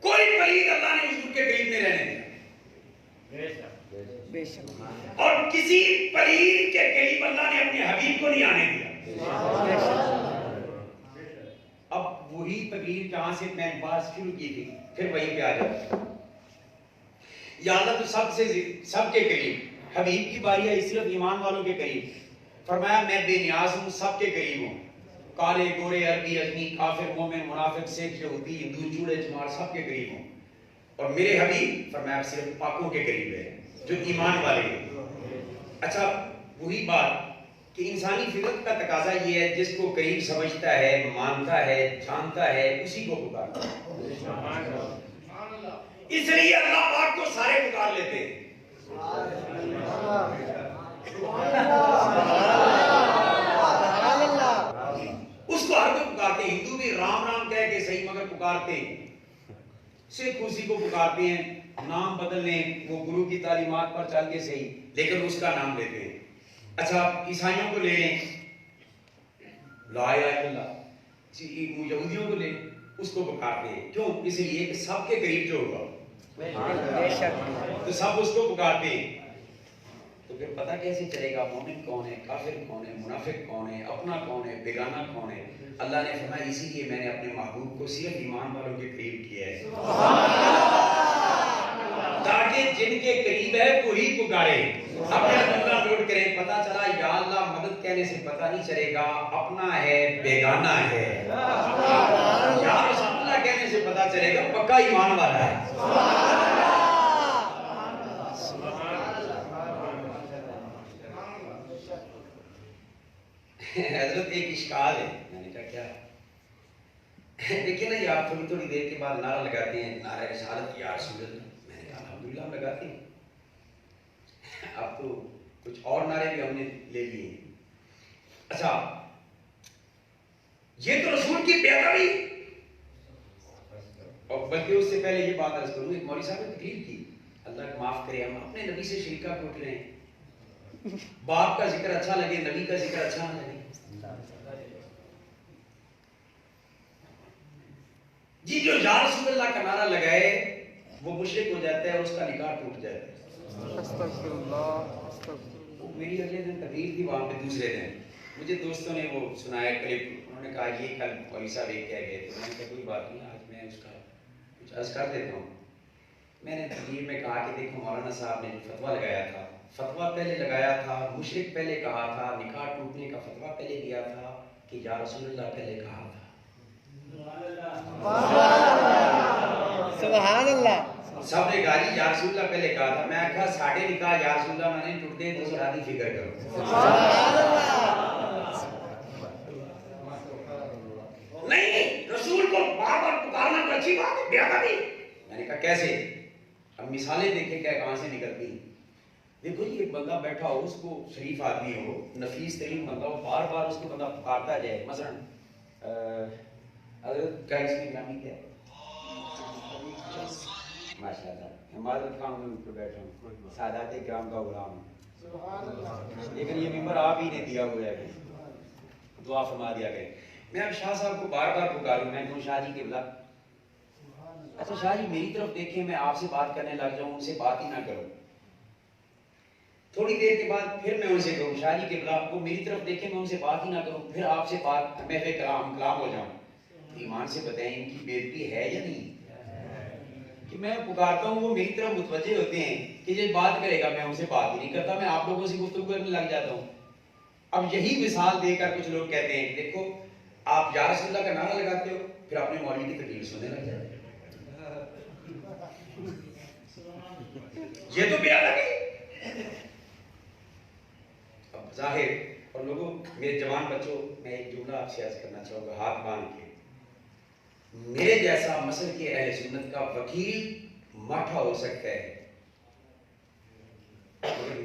کوئی پلید اللہ نے حضور کے قریب نہیں رہنے دیا، اور کسی پلید کے قریب اللہ نے اپنے حبیب کو نہیں آنے دیا۔ اب وہی تقریر جہاں سے میں بات شروع کی تھی پھر وہیں پہ آ جاتا، یا اللہ تو سب کے قریب، حبیب کی باری ہے صرف ایمان والوں کے قریب۔ فرمایا میں بے نیاز ہوں، سب کے قریب ہوں، کالے گورے عربی اجمی کافر مومن منافق سکھ یہودی ہندو چوڑے چمار سب کے قریب ہوں، اور میرے حبیب فرمایا صرف پاکوں کے قریب ہے جو ایمان والے ہیں۔ اچھا وہی بات کہ انسانی فطرت کا تقاضا یہ ہے جس کو قریب سمجھتا ہے، مانتا ہے، جانتا ہے، اسی کو پکارتا ہے۔ اس لیے اللہ پاک کو سارے پکار لیتے ہیں۔ اس کو ہر کوئی پکارتے ہیں، ہندو بھی رام رام کہہ کے صحیح مگر پکارتے ہیں، سکھ اسی کو پکارتے ہیں، نام بدل لیں وہ گرو کی تعلیمات پر چل کے صحیح، لیکن اس کا نام لیتے ہیں۔ اچھا عیسائیوں کو لے لیں، لا الہ الا اللہ، یہودیوں کو لے اس کو پکارتے ہیں، کیوں؟ اس لیے کہ سب کے قریب جو ہوگا تو سب اس کو پکارتے ہیں۔ تو پھر پتہ کیسے چلے گا مومن کون ہے، کافر کون ہے، منافق کون ہے، اپنا کون ہے، بیگانہ کون ہے؟ اللہ نے فرمایا اسی لیے میں نے اپنے محبوب کو صرف ایمان والوں کے قریب کیا ہے، تاکہ جن کے قریب ہے وہی پکارے۔ اپنا جملہ نوٹ کریں، پتہ چلا یا اللہ مدد کہنے سے پتہ نہیں چلے گا اپنا ہے بیگانہ ہے، یا رسول اللہ کہنے سے پتہ چلے گا پکا ایمان والا ہے۔ حضرت ایک اشکال ہے، میں نے کہا کیا؟ دیکھیں نا یہ آپ تھوڑی تھوڑی دیر کے بعد نعرہ لگاتے ہیں، نعرہ رسالت یا رسول اللہ، میں نے کہا الحمدللہ ہم لگاتے ہیں، اب تو کچھ اور نعرے بھی ہم نے لے لیے ہیں۔ اچھا یہ تو رسول کی پیروی، اور بلکہ اس سے پہلے یہ بات عرض کروں، ایک مولوی صاحب نے تقریر کی، اللہ معاف کرے، ہم اپنے نبی سے شریکہ کو اٹھ رہے ہیں، باپ کا ذکر اچھا لگے، نبی کا ذکر اچھا نہ لگے، جی جو یا رسول اللہ کا نعرہ لگائے وہ مشرک ہو جاتا ہے، اس کا نکاح ٹوٹ جاتا ہے۔ استغفر اللہ۔ وہ میری اگلے دن تقریر تھی وہاں پہ، دوسرے دن مجھے دوستوں نے وہ سنایا کلپ، انہوں نے کہا یہ کل مولوی صاحب ایک کہہ گئے، تو میں نے کہا کوئی بات نہیں، آج میں اس کا کچھ عرض کر دیتا ہوں۔ میں نے تقریر میں کہا کہ دیکھو مولانا صاحب نے جو فتویٰ لگایا تھا، فتویٰ پہلے لگایا تھا مشرک پہلے کہا تھا، نکاح ٹوٹنے کا فتویٰ پہلے دیا تھا کہ یا رسول اللہ پہلے کہا تھا۔ سبحان اللہ۔ سب نے کہا جی یا رسول اللہ پہلے کہا تھا، میں کہا ساڑھے نکاح یا رسول اللہ میں نے ٹوٹتے ہیں، تو شادی فکر کرو۔ نہیں رسول کو بار بار پکارنا تو اچھی بات ہے، بے ادبی۔ میں نے کہا کیسے؟ اب مثالیں دیکھیں کیا کہاں سے نکلتی ہیں۔ دیکھو جی ایک بندہ بیٹھا ہو، اس کو شریف آدمی ہو، نفیس ترین بندہ ہو، بار بار اس کو بندہ پکارتا جائے، مثلا حضرت کا اس میں گرامی کیا ہے؟ ماشاء اللہ ہمارت خان میں پر بیٹھا ہوں، سادات کرام کا غلام ہوں، لیکن یہ ممبر آپ ہی نے دیا ہوا ہے، دعا فرما دیا گئے۔ میں اب شاہ صاحب کو بار بار پکاروں، میں کہوں شاہ جی قبلہ، اچھا شاہ جی میری طرف دیکھیں، میں آپ سے بات کرنے لگ جاؤں، ان سے بات ہی نہ کروں، تھوڑی دیر کے بعد پھر میں ان سے کہوں شاہ جی قبلہ، وہ میری طرف دیکھیں، میں ان سے بات ہی نہ کروں، پھر آپ سے بات میں پھر کلام ہو جاؤں۔ ایمان سے بتائیں ان کی بےعزتی ہے یا نہیں؟ کہ میں پکارتا ہوں وہ میری طرف متوجہ ہوتے ہیں کہ یہ بات کرے گا، میں ان سے بات ہی نہیں کرتا، میں آپ لوگوں سے گفتگو کرنے لگ جاتا ہوں۔ اب یہی مثال دے کر کچھ لوگ کہتے ہیں کہ دیکھو آپ یا رسول اللہ کا نعرہ لگاتے ہو، پھر اپنے مولوی کی تقریر سننے لگ جاتے ہیں، یہ تو بے ادبی ہے۔ اب ظاہر اور لوگوں، میرے جوان بچوں، میں ایک جملہ آپ سے عرض کرنا چاہوں گا ہاتھ باندھ کے، میرے جیسا مسلک کے اہل سنت کا وکیل ماٹھا ہو سکتا ہے،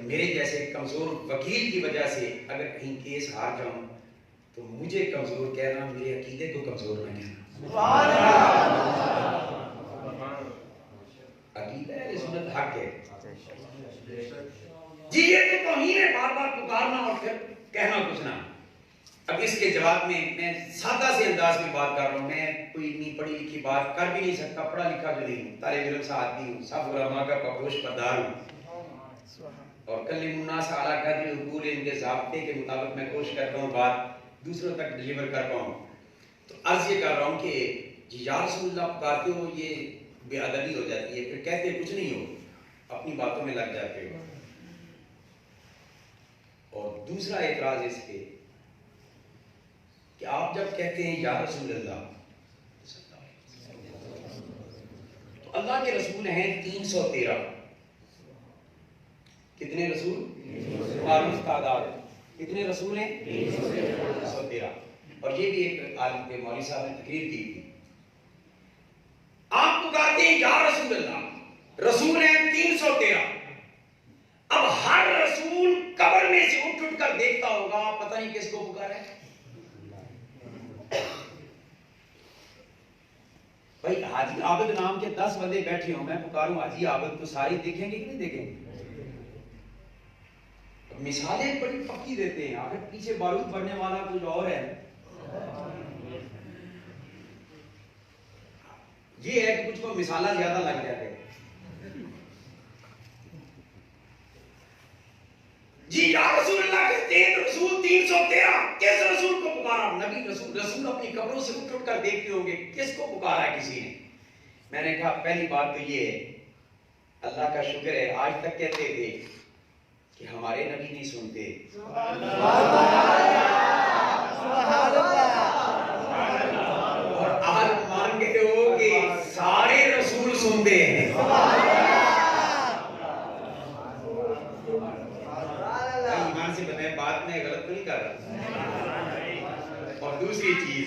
میرے جیسے کمزور وکیل کی وجہ سے اگر کہیں کیس ہار جاؤں تو مجھے کمزور کہنا، میرے عقیدے کو کمزور نہ کہنا۔ عقیدہ اہل سنت حق ہے جی، یہ تو توہین ہے بار بار پکارنا اور پھر کہنا کچھ نہ۔ اب اس کے جواب میں سادہ سے انداز میں بات کر رہا ہوں، میں کوئی اتنی پڑھی لکھی بات کر بھی نہیں سکتا، پڑھا لکھا جو نہیں ہوں، طالب علم سے آدمی ہوں، سب علماء کا پگوش پردار ہوں، اور کلم الناس اعلیٰ قدر حقوق ان کے ضابطے کے مطابق میں کوشش کرتا ہوں بات دوسروں تک ڈلیور کر پاؤں۔ تو عرض یہ کر رہا ہوں کہ جی یا رسول اللہ پکارتے ہو، یہ بے ادبی ہو جاتی ہے، پھر کہتے کچھ نہیں ہو، اپنی باتوں میں لگ جاتے ہو۔ اور دوسرا اعتراض اس کے کہ آپ جب کہتے ہیں یا رسول اللہ، تو اللہ کے رسول ہیں 313۔ کتنے رسول؟ معروف تعداد، کتنے رسول ہیں؟ 313۔ اور یہ بھی ایک عالم کے مولوی صاحب نے تقریر کی تھی، آپ پکارتے ہیں یا رسول اللہ، رسول ہیں 313۔ اب ہر رسول قبر میں سے اٹھ اٹھ کر دیکھتا ہوگا، پتہ نہیں کس کو پکارا ہے۔ بھائی حاجی عابد نام کے 10 بندے بیٹھے ہوں، میں پکاروں حاجی عابد، تو ساری دیکھیں گے کہ نہیں دیکھیں گے؟ مثالیں بڑی پکی دیتے ہیں، آخر پیچھے بارود بڑھنے والا کچھ اور ہے۔ یہ ہے کہ کچھ کو مثالہ زیادہ لگ جاتے ہیں۔ جی یا رسول اللہ کہتے ہیں، رسول 313، کس رسول کو پکارا؟ نبی رسول اپنی قبروں سے اٹھ اٹھ کر دیکھتے ہوں گے، کس کو پکارا ہے کسی نے؟ میں نے کہا پہلی بات تو یہ ہے، اللہ کا شکر ہے آج تک کہتے تھے کہ ہمارے نبی نہیں سنتے، اور آج مان کے ہو کہ سارے رسول سنتے ہیں۔ ایمان سے بتائیں بات میں غلط تو نہیں کر رہا؟ اور دوسری چیز،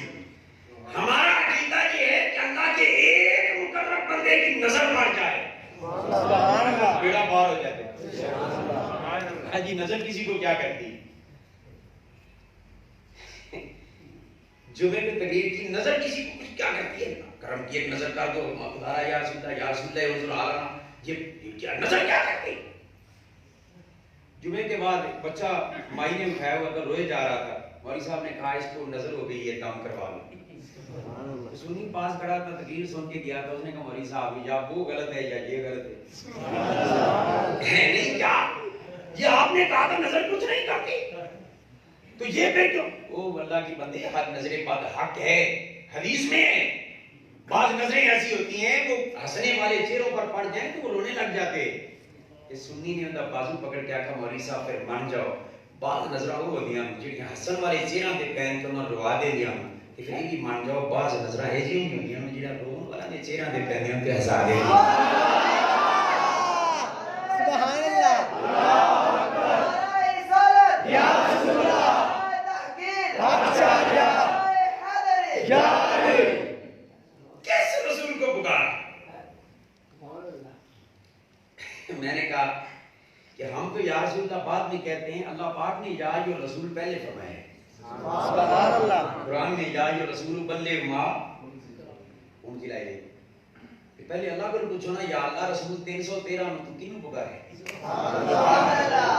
ہمارا عقیدہ یہ ہے کہ اللہ کے ایک مقرب بندے کی نظر پڑ جائے بیڑا پار ہو جاتے۔ جی نظر کسی کو کیا کرتی؟ جمعے میں تقریر کی نظر کسی کو کچھ کیا کرتی ہے؟ کرم کی ایک نظر کر دو، خدا یا رسول اللہ، یا رسول اللہ حضور اعلیٰ، یہ کیا نظر کیا کرتی؟ جمعے کے بعد بچہ مائی نے اٹھایا ہوا تھا، روئے جا رہا تھا، مولوی صاحب نے کہا اس کو نظر ہو گئی ہے، کام کروا لو۔ سنی پاس کھڑا تھا، تقریر سن کے دیا تھا، اس نے کہا مولوی صاحب یا وہ غلط ہے یا یہ غلط ہے۔ نہیں کیا یہ آپ نے کہا تھا نظر کچھ نہیں کرتی، تو یہ پھر کیوں؟ او اللہ کی بندے، ہر نظر بد حق ہے، حدیث میں ہے، بعض نظریں ایسی ہوتی ہیں وہ ہنسنے والے چہروں پر پڑ جائیں تو وہ رونے لگ جاتے۔ سنی نے اندر بازو پکڑ کے آکھا مولوی صاحب پھر مان جاؤ، بعض نظرہ وہ ہوندیاں جڑیاں ہسن والے چہروں تے پین تو انہاں روا دے دیاں، تے پھر بھی مان جاؤ بعض نظرہ ہے جی ہوندیاں جڑا رون والا دے چہروں تے پین تے ہسا دے۔ سبحان اللہ، یا رسول اللہ، کس رسول کو پکارا؟ میں نے کہا کہ ہم تو یا رسول اللہ بعد میں کہتے ہیں، اللہ پاک نے یا ایھا رسول پہلے فرمایا ہے۔ سبحان اللہ، قرآن میں یا ایھا رسول بلغ ما انزل الیک، پہلے اللہ کو پوچھو نا، یا اللہ رسول 313 تو کیوں پکارے؟ سبحان اللہ۔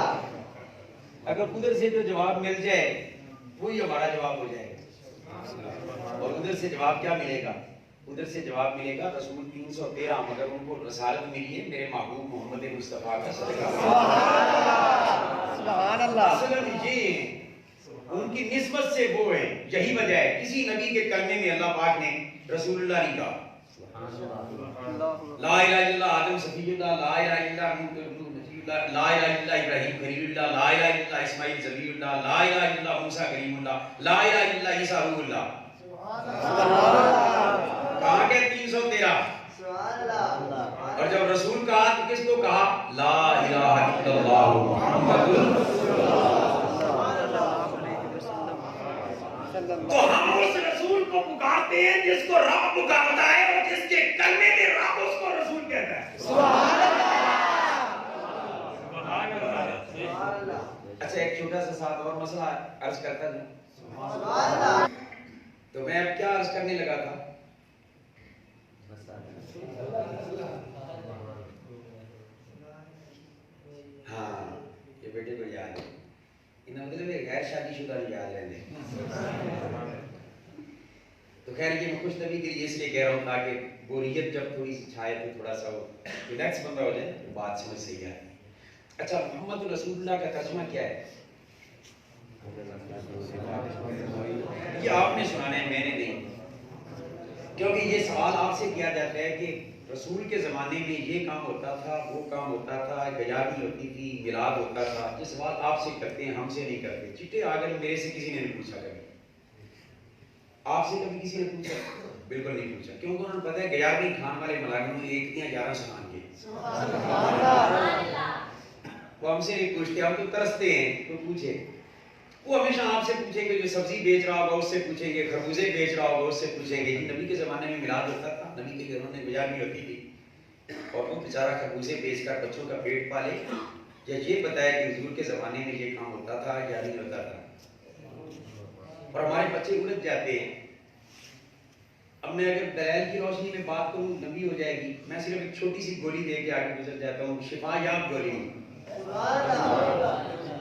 اگر ادھر سے جو جواب مل جائے وہی ہمارا جواب ہو جائے گا، اور ادھر سے جواب کیا ملے گا؟ ادھر سے جواب ملے گا رسول 313، مگر ان کو رسالت ملی ہے میرے محبوب محمد مصطفیٰ کا صدقہ۔ سبحان اللہ، اصلاً یہ ان کی نسبت سے وہ ہے، یہی وجہ ہے کسی نبی کے کلمے میں اللہ پاک نے رسول اللہ نہیں کہا۔ لا الہ الا اللہ آدم صفی اللہ، لا الہ الا اللہ لا الہ الا اللہ ابراہیم خلیل اللہ، لا الہ الا اللہ اسماعیل ذبیح اللہ، لا الہ الا اللہ موسیٰ کلیم اللہ، لا الہ الا اللہ عیسیٰ روح اللہ۔ کہاں کہ 313؟ اور جب رسول کہا تو کس کو کہا؟ لا الہ الا اللہ محمد رسول اللہ۔ تو ہم اس رسول کو پکارتے ہیں جس کو رب پکارتا ہے اور جس کے کلمے میں رب اس کو رسول کہتا ہے. سبحان اللہ. اچھا ایک چھوٹا سا ساتھ اور مسئلہ عرض کرتا ہوں. تو میں اب کیا عرض کرنے لگا تھا؟ ہاں یہ بیٹے کو یاد ہے. انہیں مطلب غیر شادی شدہ نہیں یاد رہنے. تو خیر یہ میں خوش طبی کے لیے اس لیے کہہ رہا ہوں تاکہ بوریت جب تھوڑی سی چھائے تو تھوڑا سا ریلیکس بندہ ہو جائے تو بات سمجھ صحیح آئے. اچھا محمد رسول اللہ کا ترجمہ کیا ہے؟ یہ آپ نے سنانا ہے, میں نے نہیں. کیونکہ یہ سوال آپ سے کیا جاتا ہے کہ رسول کے زمانے میں یہ کام ہوتا تھا, وہ کام ہوتا تھا, گیارہویں ہوتی تھی, میلاد ہوتا تھا. یہ سوال آپ سے کرتے ہیں, ہم سے نہیں کرتے. چٹے آگر میرے سے کسی نے نہیں پوچھا کبھی. آپ سے کبھی کسی نے پوچھا؟ بالکل نہیں پوچھا. کیونکہ انہوں نے پتا ہے گیارہویں کھان والے ملازموں نے ایک یا 11 سنان کے. وہ ہم سے نہیں پوچھتے, ہم تو ترستے ہیں تو پوچھے. وہ ہمیشہ آپ سے پوچھیں گے, جو سبزی بیچ رہا ہوگا اس سے پوچھیں گے, خربوزے بیچ رہا ہوگا اس سے پوچھیں گے. نبی کے زمانے میں میلاد ہوتا تھا, نبی کے گھروں میں گیارہویں ہوتی تھی, اور وہ بیچارہ خربوزے بیچ کر بچوں کا پیٹ پالے, یا یہ بتایا کہ حضور کے زمانے میں یہ کام ہوتا تھا یا نہیں ہوتا تھا. اور ہمارے بچے الجھ جاتے ہیں. اب میں اگر دلائل کی روشنی میں بات کروں نبی ہو جائے گی, میں صرف ایک چھوٹی سی گولی دے کے آگے گزر جاتا ہوں, شفا یاب گولی.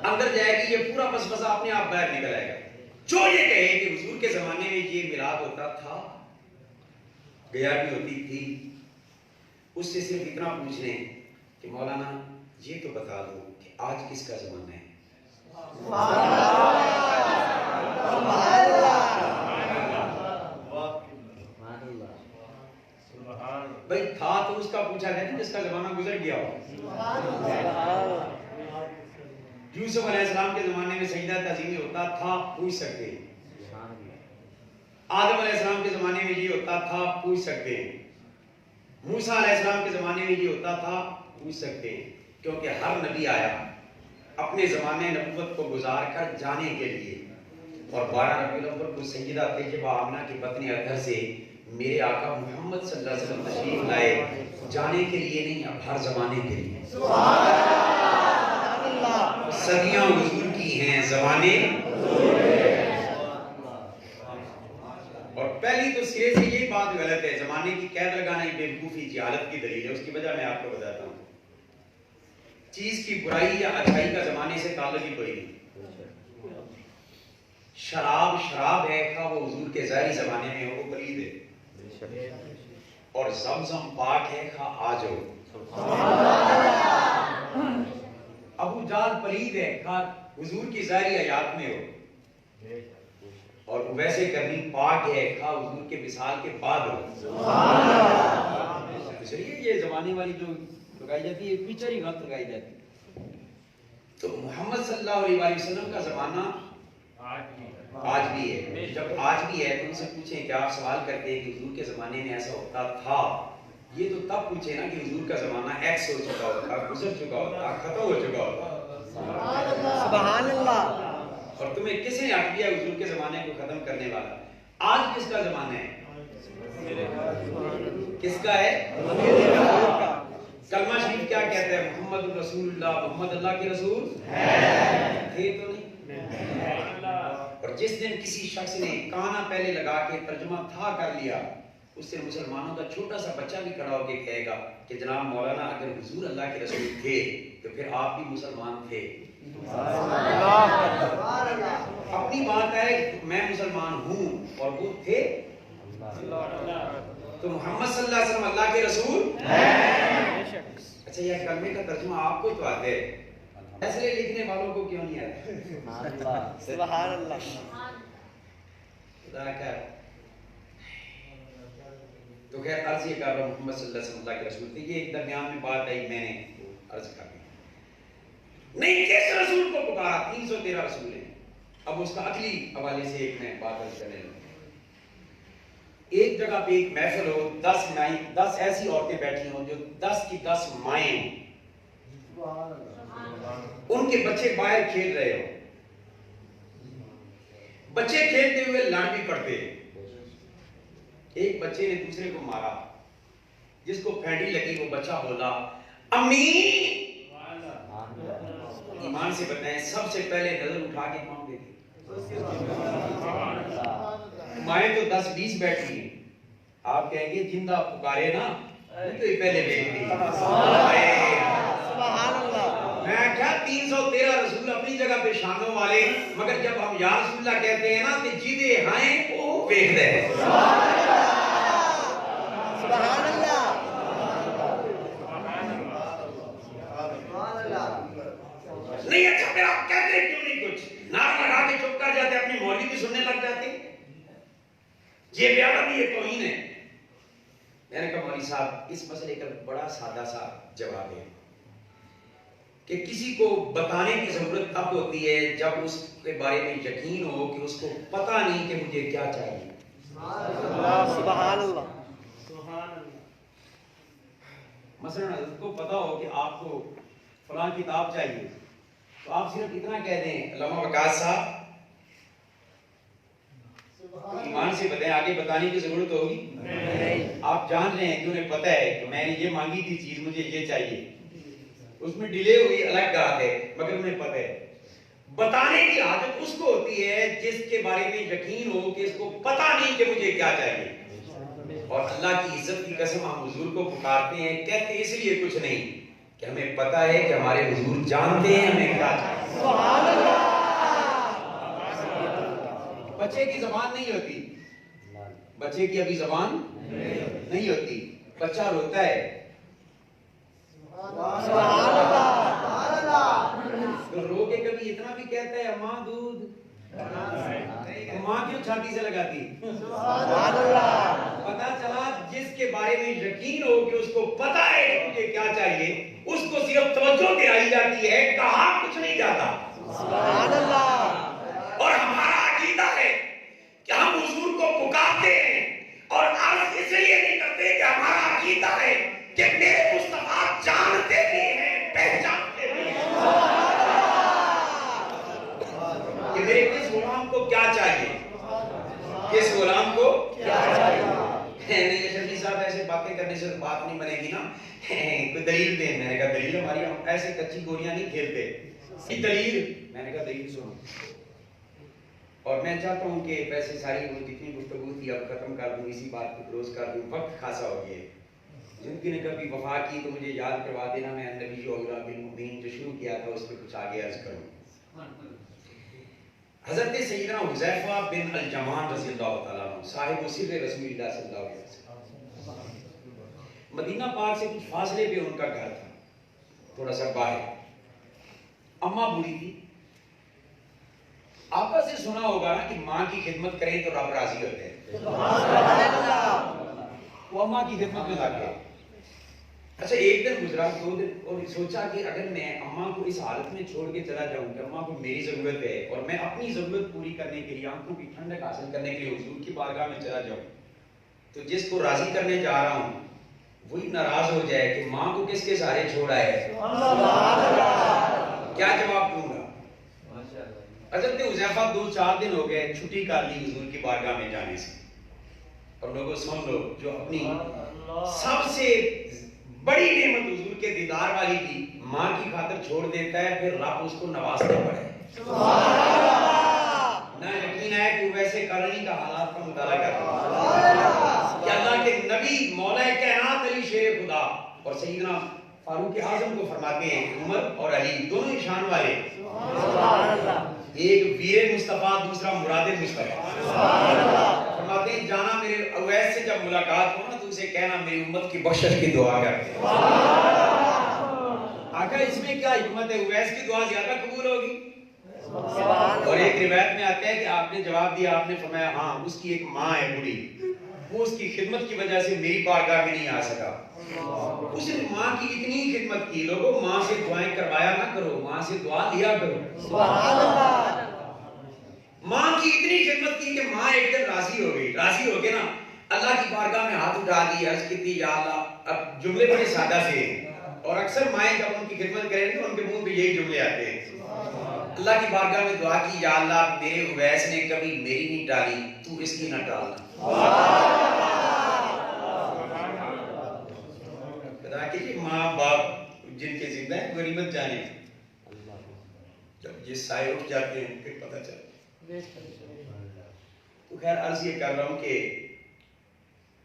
اندر جائے گی, یہ پورا بسبسا اپنے آپ باہر نکل آئے گا. جو یہ کہے کہ حضور کے زمانے میں یہ میلاد ہوتا تھا, گیارہویں ہوتی تھی, اس سے صرف اتنا پوچھ لیں کہ مولانا یہ تو بتا دو کہ آج کس کا زمانہ ہے. بھائی تھا تو اس کا پوچھا جائے نا جس کا زمانہ گزر گیا ہو. یوسف علیہ السلام کے زمانے میں سجدہ تعظیمی ہوتا تھا, پوچھ سکتے ہیں. آدم علیہ السلام کے زمانے میں یہ ہوتا تھا, پوچھ سکتے ہیں. موسیٰ علیہ السلام کے زمانے میں یہ ہوتا تھا, پوچھ سکتے ہیں. کیونکہ ہر نبی آیا اپنے زمانے نبوت کو گزار کر جانے کے لیے. اور 12 ربیع الاول کو سیدہ طیبہ آمنہ کی بطن اطہر سے میرے آقا محمد صلی اللہ علیہ وسلم تشریف لائے, جانے کے لیے نہیں, اب ہر زمانے کے لیے. صدیاں حضور کی ہیں, زمانے. اور پہلی تو سرے سے یہ بات غلط ہے, زمانے کی قید لگانا یہ بیوقوفی جہالت کی دلیل ہے. اس کی وجہ میں آپ کو بتاتا ہوں. چیز کی برائی یا اچھائی کا زمانے سے تعلق ہی کوئی نہیں. شراب شراب ہے, خواہ وہ حضور کے ظاہری زمانے میں ہو, وہ پلید ہے. اور زمزم پاک ہے, خواہ آج ہو. ابو جال پلید ہے, خواہ حضور کی ظاہری حیات میں ہو. اور ویسے کرنی پاک ہے, خواہ حضور کے وصال کے بعد ہو. چلیے یہ زمانے والی جو لگائی جاتی ہے, فیچر ہی غلط لگائی جاتی ہے. تو محمد صلی اللہ علیہ وسلم کا زمانہ آج بھی ہے. جب آج بھی ہے تو ان سے پوچھیں کہ آپ سوال کرتے ہیں کہ حضور کے زمانے میں ایسا ہوتا تھا, یہ تو تب پوچھیں نا کہ حضور کا زمانہ ایکس ہو چکا ہوتا, گزر چکا ہوتا, ختم ہو چکا ہوتا. سبحان اللہ. اور تمہیں کس نے حق دیا حضور کے زمانے کو ختم کرنے والا؟ آج کس کا زمانہ ہے؟ کس کا ہے؟ کلمہ شریف کیا کہتا ہے؟ محمد رسول اللہ, محمد اللہ کے رسول تھے تو نہیں. اور جس دن کسی شخص نے کانا پہلے لگا کے ترجمہ تھا کر لیا, اس سے مسلمانوں کا چھوٹا سا بچہ بھی کھڑا ہو کے کہے گا کہ جناب مولانا اگر حضور اللہ کے رسول تھے تو پھر آپ بھی مسلمان تھے. اپنی بات ہے, میں مسلمان ہوں اور وہ تھے. تو محمد صلی اللہ علیہ وسلم اللہ کے رسول ہیں. اچھا یہ کلمے کا ترجمہ آپ کو تو آتے ہے, فیصلے لکھنے والوں کو کیوں نہیں آتے؟ سبحان اللہ. خدا کا. تو خیر عرض یہ کر رہا ہوں محمد صلی اللہ علیہ وسلم اللہ کے رسول تھے. یہ ایک درمیان میں بات آئی, میں نے عرض کر دی نہیں کس رسول کو پکارا. 313 رسول ہیں. اب اس کا عقلی حوالے سے ایک میں بات عرض کرنے لوں. ایک جگہ پہ ایک محفل ہو, 10 ایسی عورتیں بیٹھی ہوں جو 10 کی 10 مائیں ہوں, ان کے بچے باہر کھیل رہے ہوں. بچے کھیلتے ہوئے لڑ بھی پڑتے ہیں. ایک بچے نے دوسرے کو مارا, جس کو پھینڈی لگی وہ بچہ بولا امی. ایمان سے بتائیں سب سے پہلے نظر اٹھا کے کون دیکھی؟ مائیں تو 10-20 بیٹھی ہیں. آپ کہیں گے جندہ پکارے نا تو یہ پہلے دیکھ لی. میں کیا 313 رسول اپنی جگہ پہ شانوں والے, مگر جب ہم یا رسول اللہ کہتے ہیں نا تو جیدے ہائیں وہ دیکھ دے. سبحان اللہ. نہیں اچھا پھر آپ کہتے ہیں کیوں نہیں کچھ؟ نعرہ لگا کے چپ کر جاتے, اپنی مولوی بھی سننے لگ جاتے. یہ بیان بھی یہ توہین ہے. میں نے کہا مولوی صاحب اس مسئلے کا بڑا سادہ سا جواب ہے کہ کسی کو بتانے کی ضرورت تب ہوتی ہے جب اس کے بارے میں یقین ہو کہ اس کو پتہ نہیں کہ مجھے کیا چاہیے. سبحان اللہ. مثلا حضرت کو پتا ہو کہ آپ کو فلاں کتاب چاہیے تو آپ صرف اتنا کہہ دیں علامہ وقاص صاحب, ایمان سے بتائیں آگے بتانے کی ضرورت ہوگی؟ آپ جان رہے ہیں کہ انہیں پتہ ہے کہ میں نے یہ مانگی تھی چیز, مجھے یہ چاہیے. اس میں ڈیلے ہوئی الگ بات ہے, مگر انہیں پتہ ہے. بتانے کی عادت اس کو ہوتی ہے جس کے بارے میں یقین ہو کہ اس کو پتہ نہیں کہ مجھے کیا چاہیے. اور اللہ کی عزت کی قسم ہم حضور کو پکارتے ہیں, کہتے اس لیے کچھ نہیں کہ ہمیں پتہ ہے کہ ہمارے حضور جانتے ہیں ہمیں کیا چاہیے. سبحان اللہ. بچے کی زبان نہیں ہوتی, بچے کی ابھی زبان نہیں ہوتی. بچہ روتا ہے سبحان اللہ. تو رو کے کبھی اتنا بھی کہتا ہے ماں دودھ, ماں کیوں چھاتی سے لگاتی؟ سبحان اللہ. پتا چلا جس کے بارے میں یقین ہو کہ اس کو پتا ہے کہ مجھے کیا چاہیے, اس کو صرف توجہ دلائی جاتی ہے, کہا کچھ نہیں جاتا. سبحان اللہ. اور ہمارا عقیدہ ہے کہ ہم حضور کو پکارتے ہیں اور عرض اس لیے نہیں کرتے کہ ہمارا عقیدہ ہے کہ میرے مصطفیٰ جانتے بھی ہیں, پہچانتے بھی ہیں کہ میرے کس غلام کو کیا چاہیے, کس غلام کو کیا چاہیے. نہیں شفیع صاحب ایسے باتیں کرنے سے بات نہیں بنے گی نا, کوئی دلیل دیں. میں نے کہا دلیل ہماری, ہم ایسے کچی گولیاں نہیں کھیلتے. دلیل, میں نے کہا دلیل سنو. اور میں چاہتا ہوں کہ ویسے ساری وہ جتنی گفتگو تھی اب ختم کر دوں, اسی بات کو کلوز کر دوں. وقت خاصا ہو گیا ہے. زندگی نے کبھی وفا کی تو مجھے یاد کروا دینا, میں نبی اولا بالمؤمنین جو شروع کیا تھا اس پہ کچھ آگے عرض کروں. حضرت سیدنا حذیفہ بن الجمان رضی اللہ تعالیٰ عنہ صاحب سر رسول اللہ صلی اللہ علیہ وسلم, مدینہ پاک سے کچھ فاصلے پہ ان کا گھر تھا, تھوڑا سا باہر. اماں بوڑھی تھی. آپ سے سنا ہوگا نا کہ ماں کی خدمت کریں تو رب راضی ہوتے ہیں. وہ اماں کی خدمت میں لگ گئے. اچھا ایک دن گزرا, 2 دن, اور سوچا کہ اگر میں اماں کو اس حالت میں چھوڑ کے چلا جاؤں کہ اماں کو میری ضرورت ہے اور میں اپنی ضرورت پوری کرنے کے لیے, آنکھوں کی ٹھنڈک حاصل کرنے کے لیے حضور کی بارگاہ میں چلا جاؤں, تو جس کو راضی کرنے جا رہا ہوں وہی ناراض ہو جائے کہ ماں کو کس کے سہارے چھوڑا ہے, کیا جواب دوں گا؟ حضرت حذیفہ 2-4 دن ہو گئے چھٹی کر لی حضور کی بارگاہ میں جانے سے. اور لوگوں سن لو, جو اپنی سب سے بڑی نعمت حضور کے دیدار والی تھی ماں کی خاطر چھوڑ دیتا ہے, پھر رب اس کو نوازتا پڑے. نہ یقین ہے کہ وہ ویسے کرنی کا حالات کا مطالعہ کرتا کہ اللہ کے نبی مولا کائنات علی شیر خدا اور سیدنا فاروق اعظم کو فرماتے ہیں کہ عمر اور علی دونوں ہی شان والے, ایک ویر مصطفیٰ دوسرا مراد مصطفیٰ. فرماتے ہیں جانا میرے اویس سے جب ملاقات ہو نا تو اسے کہنا میری امت کی بخشش کی دعا کرتے. آقا اس میں کیا حکمت ہے, اویس کی دعا زیادہ قبول ہوگی. اور ایک روایت میں آتا ہے کہ آپ نے جواب دیا, آپ نے فرمایا ہاں اس کی ایک ماں ہے بوڑھی, وہ اس کی خدمت کی وجہ سے میری بارگاہ میں نہیں آ سکا. اس نے ماں کی اتنی خدمت کی. لوگوں ماں سے دعائیں کروایا نہ کرو, ماں سے دعا لیا کرو. سبحان اللہ. ماں کی اتنی خدمت کی کہ ماں ایک دن راضی ہو گئی. راضی ہو کے نا اللہ کی بارگاہ میں ہاتھ اٹھا دی, عرض کی تھی یا اللہ. اب جملے بڑے سادہ سے ہیں اور اکثر مائیں جب ان کی خدمت کریں تو ان کے منہ پہ یہی جملے آتے ہیں. اللہ کی بارگاہ میں دعا کی، یا اللہ میرے اویس نے کبھی میری نہیں ٹالی، تو اس کی نہ ٹالنا۔ بتا کہ یہ ماں باپ جن کے زندہ ہیں غنیمت جانے، جب یہ سائے اٹھ جاتے ہیں پھر پتہ چلتا۔ تو خیر عرض یہ کر رہا ہوں کہ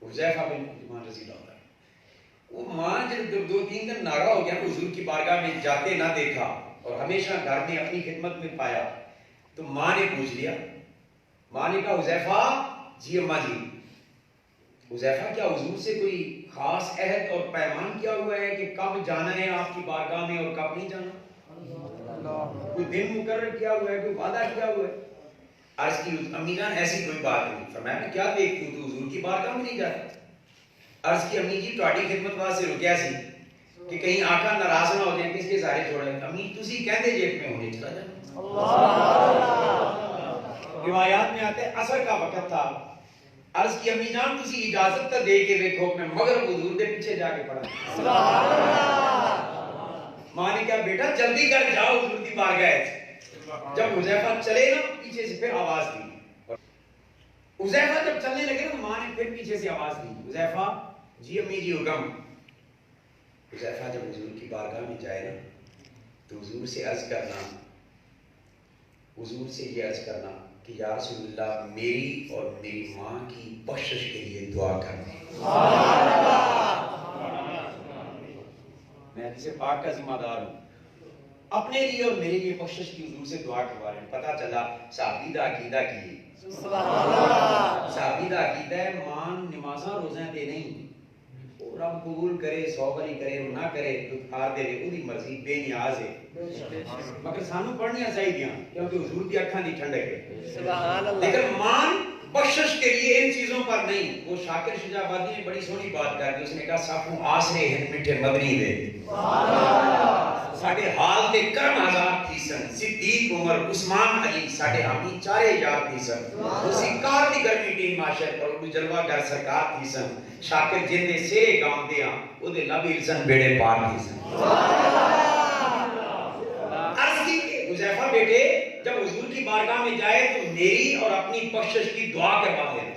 حذیفہ بن یمان رضی اللہ عنہ، وہ ماں جب 2-3 دن ناغا ہو گیا، حضور کی بارگاہ میں جاتے نہ دیکھا اور ہمیشہ گھر میں اپنی خدمت میں پایا، تو ماں نے پوچھ لیا، ماں نے کہا حذیفہ، جی اماں جی، حذیفہ کیا حضور سے کوئی خاص عہد اور پیمان کیا ہوا ہے کہ کب جانا ہے آپ کی بارگاہ میں اور کب نہیں جانا؟ کوئی دن مقرر کیا ہوا ہے، کوئی وعدہ کیا ہوا ہے؟ عرض کی امی جان ایسی کوئی بات نہیں۔ فرمایا میں کیا دیکھتی ہوں تو حضور کی بارگاہ میں نہیں جاتا۔ عرض کی امی جی تہاڈی خدمت واسطے رکیا سی کہ کہیں آقا ناراض نہ ہو جائیں، کس کے سارے چھوڑیں، امی تسی کہندے جیب میں ہونے چلا جانا۔ روایات میں آتے ہیں عصر کا وقت تھا، عرض کی امی جان تسی اجازت تا دے کے دیکھو میں مغرب حضور دے پیچھے جا کے پڑھا۔ سبحان اللہ۔ ماں نے کہا بیٹا جلدی کر جاؤ حضور کی بارگاہ ہے۔ جب حذیفہ چلے نا پیچھے سے پھر آواز دی، حذیفہ جب چلنے لگے نا ماں نے پھر پیچھے سے آواز دی، حذیفہ جی امی جی حکم۔ حذیفہ جب حضور کی بارگاہ میں جائے نا تو حضور سے عرض کرنا، حضور سے یہ عرض کرنا کہ یا رسول اللہ میری اور میری ماں کی بخشش کے لیے دعا کرنا۔ میں حدیث پاک کا ذمہ دار ہوں، اپنے لیے اور میرے لیے بخشش کی حضور سے دعا کروا رہے ہیں۔ پتہ چلا صحابی دا عقیدہ کی، سبحان اللہ، صحابی دا عقیدہ ہے ماں نمازاں روزیں دے نہیں، وہ رب قبول کرے 100 باری کرے نہ کرے دکھار دے وہ دی مرضی، بے نیاز ہے، مگر سانو پڑھنیاں چاہیے کیونکہ حضور دی اکھاں دی ٹھنڈک ہے، سبحان اللہ۔ لیکن ماں بخشش کے لیے ان چیزوں پر نہیں۔ وہ شاکر شجاع آبادی نے بڑی سونی بات کر دی، اس نے کہا ساکوں آسرے ہیں میٹھے مدنی دے، ساڑھے حال دے کرم آزاد تھی سن، صدیق عمر عثمان علی ساڑھے ہمیں چارے یاد تھی سن، اسی کار دی گرمی ٹیم معاشر پر اردو جلوہ گر سرکار تھی سن، شاکر جن دے سیرے گاؤں دے ہاں وہ دے لبی الزن بیڑے پار تھی سن۔ عرض کی کہ حذیفہ بیٹے جب حضور کی بارگاہ میں جائے تو میری اور اپنی بخشش کی دعا کروا دینا۔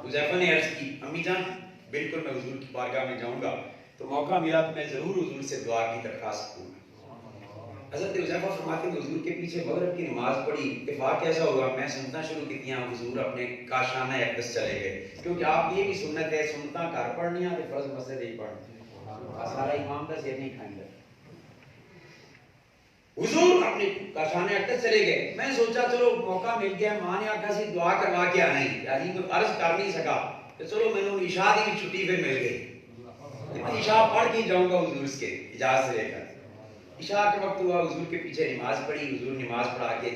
حذیفہ نے عرض کی امی جان بالکل میں حضور کی بارگاہ میں جاؤں گا، تو موقع ملا تو میں ضرور حضور سے دعا کی درخواست کروں گا۔ حضرت حذیفہ فرماتے ہیں حضور کے پیچھے مغرب کی نماز پڑھی، اتفاق ایسا ہوا میں سنتاں شروع کی تھیاں، حضور اپنے کاشانہ اقدس چلے گئے، کیونکہ آپ یہ بھی سنت ہے سنتاں گھر پڑھنیاں تے فرض مسجد ہی پڑھنا، سارا امام دا سر نہیں کھائیں گا۔ حضور اپنے کاشانہ اقدس چلے گئے، میں سوچا چلو موقع مل گیا، ماں نے آکھا سی دعا کروا کے آنا ہی، یعنی میں عرض کر نہیں سکا، کہ چلو میں نے عشاء دی چھٹی پھر مل گئی، میں عشاء پڑھ کے جاؤں گا حضور کے اجازت لے کر۔ عشاء کے وقت ہوا، حضور کے پیچھے نماز پڑھی، حضور نماز پڑھا کے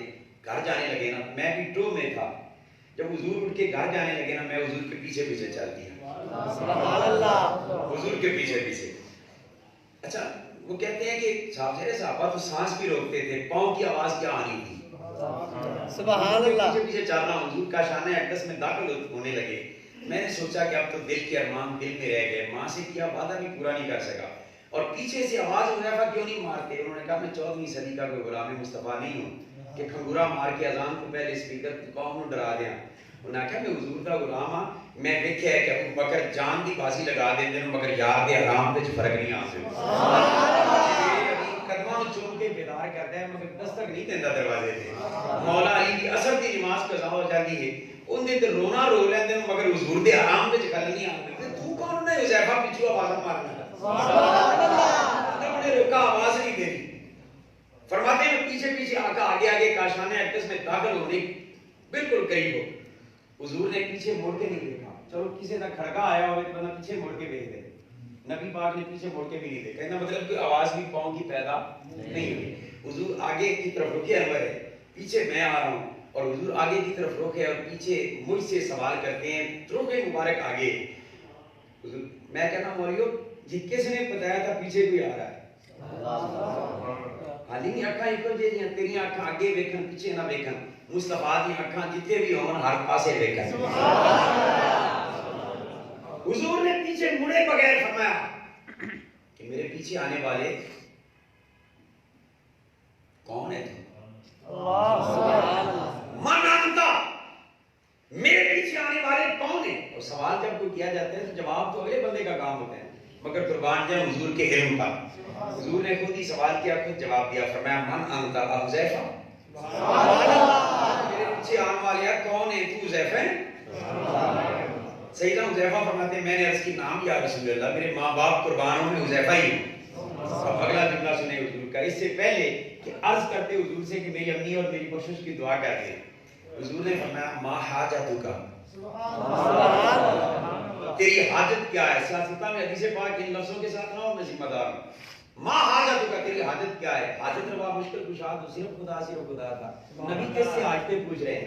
گھر جانے لگے نا، میں بھی ٹو میں تھا، جب حضور اٹھ کے گھر جانے لگے نا میں حضور کے پیچھے پیچھے چل دیا، سبحان اللہ، حضور کے پیچھے پیچھے۔ اچھا وہ کہتے ہیں کہ صحابہ تو سانس بھی روکتے تھے، پاؤں کی آواز کیا آنی تھی، سبحان اللہ، پیچھے پیچھے چل رہا ہوں، حضور کا شانہ اقدس میں داخل ہونے لگے۔ میں نے سوچا کہ اب تو دل کے ارمان دل میں رہ گئے، ماں سے کیا وعدہ بھی پورا نہیں کر سکا، اور پیچھے سے آواز حذیفہ کیوں نہیں مارتے؟ انہوں نے کہا میں 14ویں صدی کا کوئی غلام مصطفیٰ نہیں ہوں کہ کھنگورا مار کے اذان کو پہلے اسپیکر قوم کو ڈرا دیا۔ انہوں نے کہا میں حضور کا غلام ہاں، میں دیکھا ہے کہ ابو بکر جان دی بازی لگا دیندے ہیں مگر یار دے حرام وچ فرق نہیں آندے، قدماں نوں چوم کے بیدار کردا ہے مگر دستک نہیں دیندا دروازے تے۔ مولا علی دی اثر دی نماز قضا ہو جاندی ہے، اندے تے رونا رو لیندے مگر حضور دے حرام وچ گل نہیں آندی۔ تو کون ہے حذیفہ پیچھے آواز مارنا؟ سبحان اللہ، انہوں نے روکا، آواز نہیں دی۔ فرماتے ہیں پیچھے پیچھے آقا آگے آگے کاشانہ اقدس میں داخل ہونے بالکل قریب ہو، حضور نے پیچھے مڑ کے نہیں دیکھا، چلو کسی کا کھڑکا آیا ہوئے تو بندہ پیچھے مڑ کے دیکھ دے، نبی پاک نے پیچھے مڑ کے بھی نہیں دیکھا، کہنا مطلب کوئی آواز بھی پاؤں کی پیدا نہیں ہوئی۔ حضور آگے کی طرف رکے انور ہے، پیچھے میں آ رہا ہوں، اور حضور آگے کی طرف رکے اور پیچھے مجھ سے سوال کرتے ہیں، رکے مبارک آگے۔ حضور میں کہنا مولیو یہ کس نے بتایا تھا پیچھے کوئی آ رہا ہے؟ حالی نہیں اکھاں ایک جے دیاں، تیری اکھاں آگے ویکھن پیچھے نہ ویکھن، مصطفیٰ دی اکھاں جتنے بھی ہون ہر پاسے ویکھن۔ حضور نے پیچھے مڑے بغیر فرمایا کہ میرے پیچھے آنے والے کون ہے تم؟ سبحان اللہ من انتا، میرے پیچھے آنے والے کون ہیں؟ اور سوال جب کوئی کیا جاتا ہے تو جواب تو اگلے بندے کا کام ہوتا ہے، مگر قربان جائیں حضور کے علم کا، حضور نے خود ہی سوال کیا، خود جواب دیا، فرمایا من انتا حذیفہ، میرے پیچھے آنے والے کون ہیں؟ تو حذیفہ ہے؟ سیدنا حذیفہ فرماتے ہیں میں نے عرض کی نام یا رسول اللہ، میرے ماں باپ قربانوں میں حذیفہ ہی ہوں۔ اب اگلا جملہ سنیں حضور کا، اس سے پہلے کہ عرض کرتے حضور سے کہ میری امی اور میری بخشش کی دعا کرتے ہیں، حضور نے فرمایا ما حاجتک، تیری حاجت کیا ہے؟ سیاستہ میں حدیث پاک ان لفظوں کے ساتھ نہ ہو، میں ذمہ دار ہوں۔ ما حاجتک، تیری حاجت کیا ہے؟ حاجت روا مشکل کشا تو صرف خدا تھا، نبی کس سے حاجتیں پوچھ رہے ہیں؟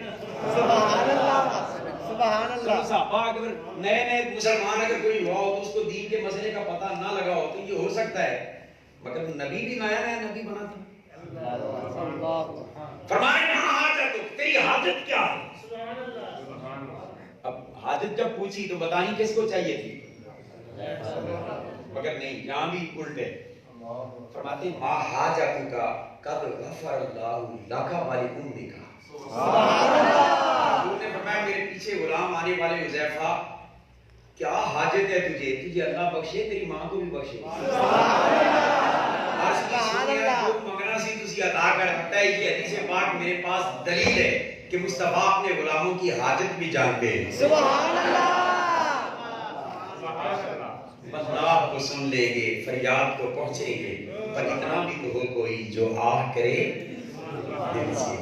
سبحان اللہ سبحان اللہ صحابہ اگر نئے مسلمان اگر کوئی ہوا ہو تو اس کو دین کے مسئلے کا پتہ نہ لگا ہو تو یہ ہو سکتا ہے، مگر نبی بھی نیا نبی بنا تھا۔ فرمایا ما حاجتک، تیری حاجت کیا ہے؟ اب حاجت جب پوچھی تو بتانی کس کو چاہیے تھی؟ مگر نہیں، یہاں بھی الٹ ہے، فرماتے ہیں ما حاجتک قد غفر اللہ لک ولامک، حضور نے فرمایا میرے پیچھے غلام آنے والے حذیفہ کیا حاجت ہے تجھے؟ تجھے اللہ بخشے، تیری ماں کو بھی بخشے، جو منگنا سی تسی عطا کر سکتا ہے۔ یہ حدیث پاک میرے پاس دلیل ہے کہ مصطفیٰ اپنے غلاموں کی حاجت بھی جانتے ہیں۔ سبحان اللہ اللہ کو سن لیں گے، فریاد کو پہنچیں گے، پر اتنا بھی تو ہو کوئی جو آہ کرے دل سے۔